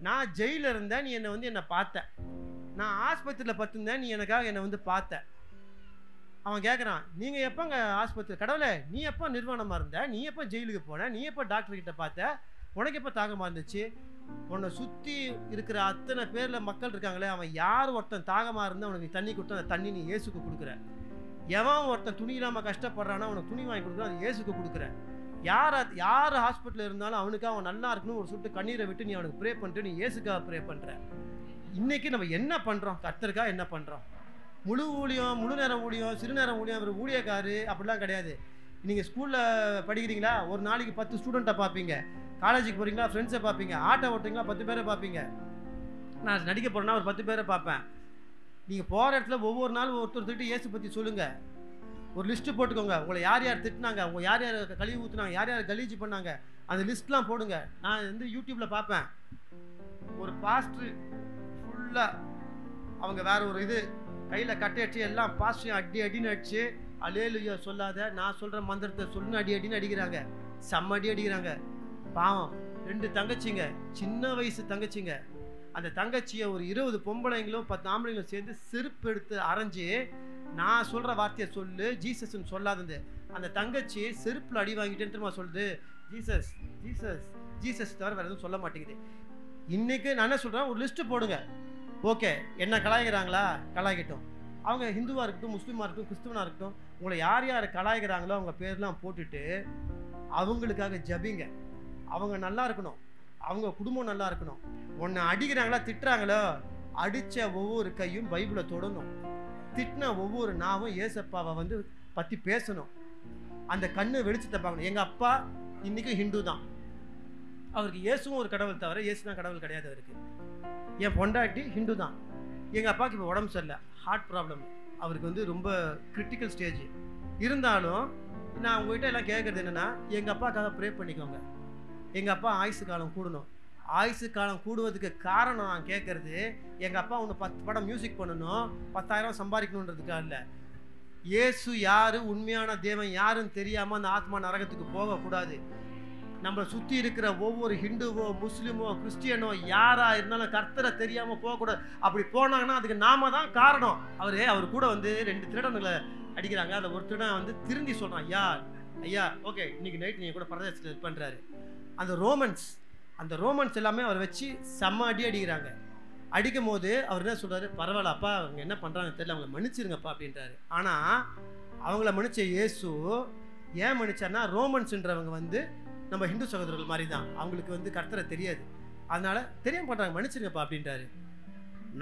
நான் ஜெயிலில் இருந்தேன் நீ என்னை வந்து என்னை பார்த்த, நான் ஆஸ்பத்திரியில் படுத்திருந்தேன் நீ எனக்காக என்னை வந்து பார்த்த. அவன் கேட்குறான், நீங்கள் எப்போங்க ஆஸ்பத்திரி, கடவுளே நீ எப்போ நிர்வாணமாக இருந்த, நீ எப்போ ஜெயிலுக்கு போன, நீ எப்போ டாக்டர்கிட்ட பார்த்த, உனக்கு எப்போ தாகமாக இருந்துச்சு? உன்னை சுற்றி இருக்கிற அத்தனை பேரில் மக்கள் இருக்காங்களே, அவன் யார் ஒருத்தன் தாகமாக இருந்தால் அவனுக்கு தண்ணி கொடுத்தா அந்த தண்ணி நீ இயேசுக்கு கொடுக்குற. எவன் ஒருத்தன் துணி இல்லாமல் கஷ்டப்படுறான்னா அவனுக்கு துணி வாங்கி கொடுக்குறான், அது இயேசுக்கு கொடுக்குற. யார் ஹாஸ்பிட்டலில் இருந்தாலும் அவனுக்கு அவன் நல்லா இருக்கணும் ஒரு சுட்டு கண்ணீரை விட்டு நீ அவனுக்கு ப்ரே பண்ணிட்டு நீ இயேசுக்காக ப்ரே பண்ணுற. இன்றைக்கி நம்ம என்ன பண்ணுறோம்? கர்த்தருக்காக என்ன பண்ணுறோம்? முழு ஊழியம், முழு நேரம் ஊழியம், சிறுநேரம் ஊழியம், அவர் ஊழியக்காரு அப்படிலாம் கிடையாது. நீங்கள் ஸ்கூலில் படிக்கிறீங்களா, ஒரு நாளைக்கு 10 ஸ்டூடெண்ட்டை பார்ப்பீங்க. காலேஜுக்கு போகிறீங்களா, ஃப்ரெண்ட்ஸை பார்ப்பீங்க. ஆட்டோ ஓட்டுறீங்களா, 10 பேரை பார்ப்பீங்க. நான் நடிக்க போகிறேன்னா ஒரு 10 பேரை பார்ப்பேன். நீங்கள் போகிற இடத்துல ஒவ்வொரு நாளும் ஒருத்தர்கிட்ட இயேசு பற்றி சொல்லுங்கள். ஒரு லிஸ்ட்டு போட்டுக்கோங்க. உங்களை யார் யார் திட்டினாங்க, உங்களை யார் யார் கழுவி ஊற்றுனாங்க, யார் யார் கலீஜி பண்ணாங்க, அந்த லிஸ்ட்லாம் போடுங்க. நான் வந்து யூடியூப்பில் பார்ப்பேன். ஒரு பாஸ்ட்ரு ஃபுல்லாக அவங்க வேற ஒரு இது கையில் கட்டை அடிச்சு எல்லாம் பாஸ்ட்ரையும் அடின்னு அடிச்சு அல்லேலூயா சொல்லாத, நான் சொல்கிற மந்திரத்தை சொல்லுன்னு அடின்னு அடிக்கிறாங்க. செம்ம அடிக்கிறாங்க. பாவம் 2 தங்கச்சிங்க, சின்ன வயசு தங்கச்சிங்க. அந்த தங்கச்சியை ஒரு 20 பொம்பளைங்களும் 10 ஆம்பளைங்களும் சேர்ந்து செருப்பு எடுத்து அரைஞ்சி நான் சொல்கிற வார்த்தையை சொல்லு, ஜீசஸ்ன்னு சொல்லாதது. அந்த தங்கச்சி செருப்பில் அடி வாங்கிட்டேன்னு திரும்ப சொல்லுது, ஜீசஸ் ஜீசஸ் ஜீசஸ் தவிர வேறு எதுவும் சொல்ல மாட்டேங்குது. இன்றைக்கி நான் என்ன சொல்கிறேன், ஒரு லிஸ்ட்டு போடுங்க. ஓகே, என்ன கலாய்க்கிறாங்களா, கலாய்க்கட்டும். அவங்க ஹிந்துவாக இருக்கட்டும், முஸ்லீமாக இருக்கட்டும், கிறிஸ்துவனாக இருக்கட்டும், உங்களை யார் யார் கலாய்க்கிறாங்களோ அவங்க பேர்லாம் போட்டுட்டு அவங்களுக்காக ஜபிங்க. அவங்க நல்லா இருக்கணும், அவங்க குடும்பம் நல்லா இருக்கணும். உன்னை அடிக்கிறாங்களா திட்டுறாங்களோ, அடித்த ஒவ்வொரு கையும் பைபிளை தொடணும். திட்டின ஒவ்வொரு நாவும் ஏசப்பாவை வந்து பற்றி பேசணும். அந்த கண்ணு வெளிச்சத்தை பார்க்கணும். எங்கள் அப்பா இன்றைக்கும் ஹிந்து தான், அவருக்கு இயேசுவும் ஒரு கடவுள் தவிர இயேசு தான் கடவுள் கிடையாது அவருக்கு. என் பொண்டாட்டி ஹிந்து தான். எங்கள் அப்பாவுக்கு இப்போ உடம்பு சரியில்லை, ஹார்ட் ப்ராப்ளம், அவருக்கு வந்து ரொம்ப கிரிட்டிக்கல் ஸ்டேஜ். இருந்தாலும் நான் உங்கள்கிட்ட எல்லாம் கேட்குறது என்னென்னா, எங்கள் அப்பாவுக்காக ப்ரே பண்ணிக்கோங்க. எங்கள் அப்பா ஆயுசு காலம் கூடணும். ஆயுசு காலம் கூடுவதுக்கு காரணம் நான் கேட்குறது, எங்கள் அப்பா ஒன்று 10 படம் மியூசிக் பண்ணணும், 10,000 சம்பாதிக்கணுன்றதுக்காக இல்லை. இயேசு யார், உண்மையான தேவன் யாருன்னு தெரியாமல் அந்த ஆத்மா நரகத்துக்கு போகக்கூடாது. நம்மளை சுற்றி இருக்கிற ஒவ்வொரு ஹிந்துவோ முஸ்லீமோ கிறிஸ்டியனோ யாராக இருந்தாலும் கர்த்தரை தெரியாமல் போகக்கூடாது. அப்படி போனாங்கன்னா அதுக்கு நாம தான் காரணம். அவர் கூட வந்து 2 திருடனுங்களை அடிக்கிறாங்க. அதில் ஒரு திருடன் வந்து திருந்தி சொல்கிறான், ஐயா ஐயா ஓகே இன்னைக்கு நைட் நீங்கள் கூட பிரதேசத்தில் இது பண்ணுறாரு. அந்த ரோமன்ஸ் எல்லாமே அவரை வச்சு செம்ம அடிக்கிறாங்க. அடிக்கும் போது அவர் என்ன சொல்கிறாரு, பரவாயில்ல அப்பா, அவங்க என்ன பண்ணுறாங்க தெரியல, அவங்களை மன்னிச்சிருங்கப்பா அப்படின்றாரு. ஆனால் அவங்கள மன்னிச்ச இயேசு ஏன் மன்னிச்சார்னா, ரோமன்ஸ்ன்றவங்க வந்து நம்ம ஹிந்து சகோதரர்கள் மாதிரி தான், அவங்களுக்கு வந்து கர்த்தரை தெரியாது, அதனால தெரியாம பண்ணுறாங்க, மன்னிச்சிருங்கப்பா அப்படின்றாரு.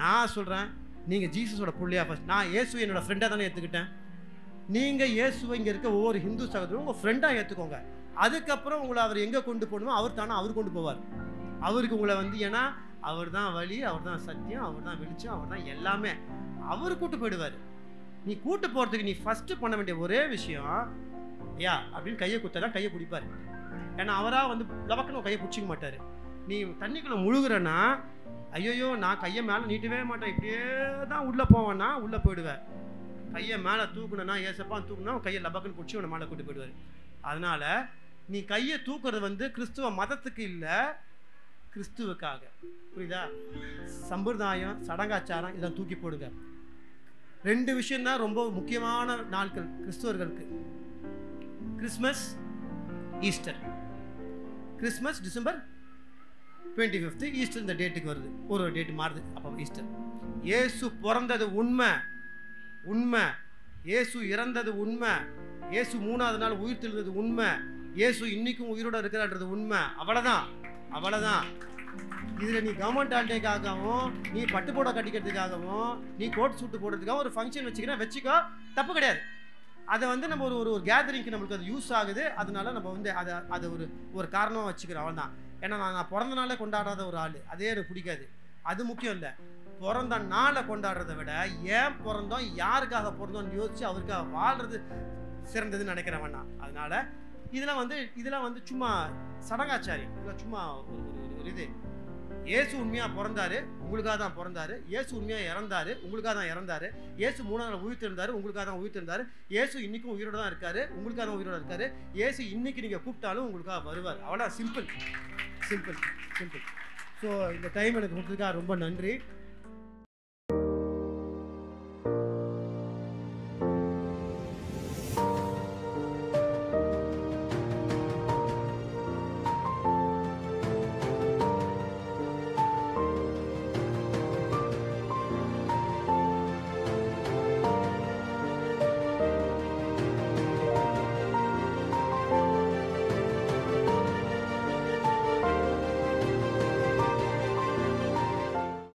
நான் சொல்கிறேன், நீங்கள் ஜீசஸோட புள்ளியா ஃபஸ்ட். நான் இயேசு என்னோட ஃப்ரெண்டாக தானே ஏற்றுக்கிட்டேன். நீங்கள் இயேசுவை இங்கே இருக்க ஒவ்வொரு ஹிந்து சகோதரரும் உங்கள் ஃப்ரெண்டாக ஏற்றுக்கோங்க. அதுக்கப்புறம் உங்களை அவர் எங்கே கொண்டு போகணுமோ அவர் தானே அவர் கொண்டு போவார். அவருக்கு உங்களை வந்து, ஏன்னா அவர் தான் வழி, அவர் தான் சத்தியம், அவர் தான் வெளிச்சம், அவர் தான் எல்லாமே, அவர் கூட்டு போயிடுவார். நீ கூட்டு போகிறதுக்கு நீ ஃபஸ்ட்டு பண்ண வேண்டிய ஒரே விஷயம், ஐயா அப்படின்னு கையை கொடுத்தா கையை பிடிப்பார். ஏன்னா அவராக வந்து லவக்குன்னு கையை பிடிச்சிக்க மாட்டார். நீ தண்ணிக்குள்ளே முழுகுறன்னா, ஐயோயோ நான் கையை மேலே நீட்டவே மாட்டேன், இப்படியே தான் உள்ளே போவேன்னா உள்ளே போயிடுவேன். கையை மேலே தூக்கணுன்னா, ஏசப்பா தூக்கணும்னா கையை லபக்குன்னு பிடிச்சி உன்னை மேலே கூட்டு போயிடுவார். அதனால் நீ கையை தூக்குறது வந்து கிறிஸ்துவ மதத்துக்கு இல்லை, கிறிஸ்துவுக்காக. புரியுதா? சம்பிரதாயம் சடங்காச்சாரம் இதெல்லாம் தூக்கி போடுங்க. 2 விஷயம்தான் ரொம்ப முக்கியமான நாட்கள் கிறிஸ்துவர்களுக்கு, Christmas, Easter. Christmas December 25, Easter இந்த டேட்டுக்கு வருது, ஒரு டேட்டு மாறுது. அப்போ ஈஸ்டர். இயேசு பிறந்தது உண்மை, இயேசு இறந்தது உண்மை, இயேசு 3ஆவது நாள் உயிர் தெழுந்தது உண்மை, இயேசு இன்னைக்கும் உயிரோட இருக்கிறான்றது உண்மை. அவ்வளோதான். இதில் நீ கவர்மெண்ட் ஹாலிடேக்காகவும், நீ பட்டு போட கட்டிக்கிறதுக்காகவும், நீ கோட் சூட்டு போடுறதுக்காகவும் ஒரு ஃபங்க்ஷன் வச்சுக்கோ, தப்பு கிடையாது. அதை வந்து நம்ம ஒரு கேதரிங்க்கு நம்மளுக்கு அது யூஸ் ஆகுது. அதனால நம்ம வந்து அதை ஒரு காரணமாக வச்சுக்கிறோம், அவ்வளோதான். ஏன்னா நான் பிறந்த நாளே கொண்டாடாத ஒரு ஆள், அதே எனக்கு பிடிக்காது. அது முக்கியம் இல்லை. பிறந்த நாளை கொண்டாடுறதை விட ஏன் பிறந்தோம், யாருக்காக பிறந்தோம்னு யோசிச்சு அவருக்காக வாழ்றது சிறந்ததுன்னு நினைக்கிறேன் நான். அதனால இதெல்லாம் வந்து சும்மா சடங்காச்சாரி, இதெல்லாம் சும்மா ஒரு இது. இயேசு உண்மையாக பிறந்தாரு, உங்களுக்காக தான் பிறந்தாரு. இயேசு உண்மையாக இறந்தாரு, உங்களுக்காக தான் இறந்தாரு. இயேசு 3ஆவது நாள் உயிர் தெரிந்தாரு, உங்களுக்காக தான் உயிர் தெரிந்தாரு. இயேசு இன்னைக்கும் உயிரோடு தான் இருக்காரு, உங்களுக்காக தான் உயிரோடு இருக்காரு. இயேசு இன்னைக்கு நீங்கள் கூப்பிட்டாலும் உங்களுக்காக வருவார். அவ்வளோ சிம்பிள். ஸோ இந்த டைம் எனக்கு கொடுத்ததுக்காக ரொம்ப நன்றி.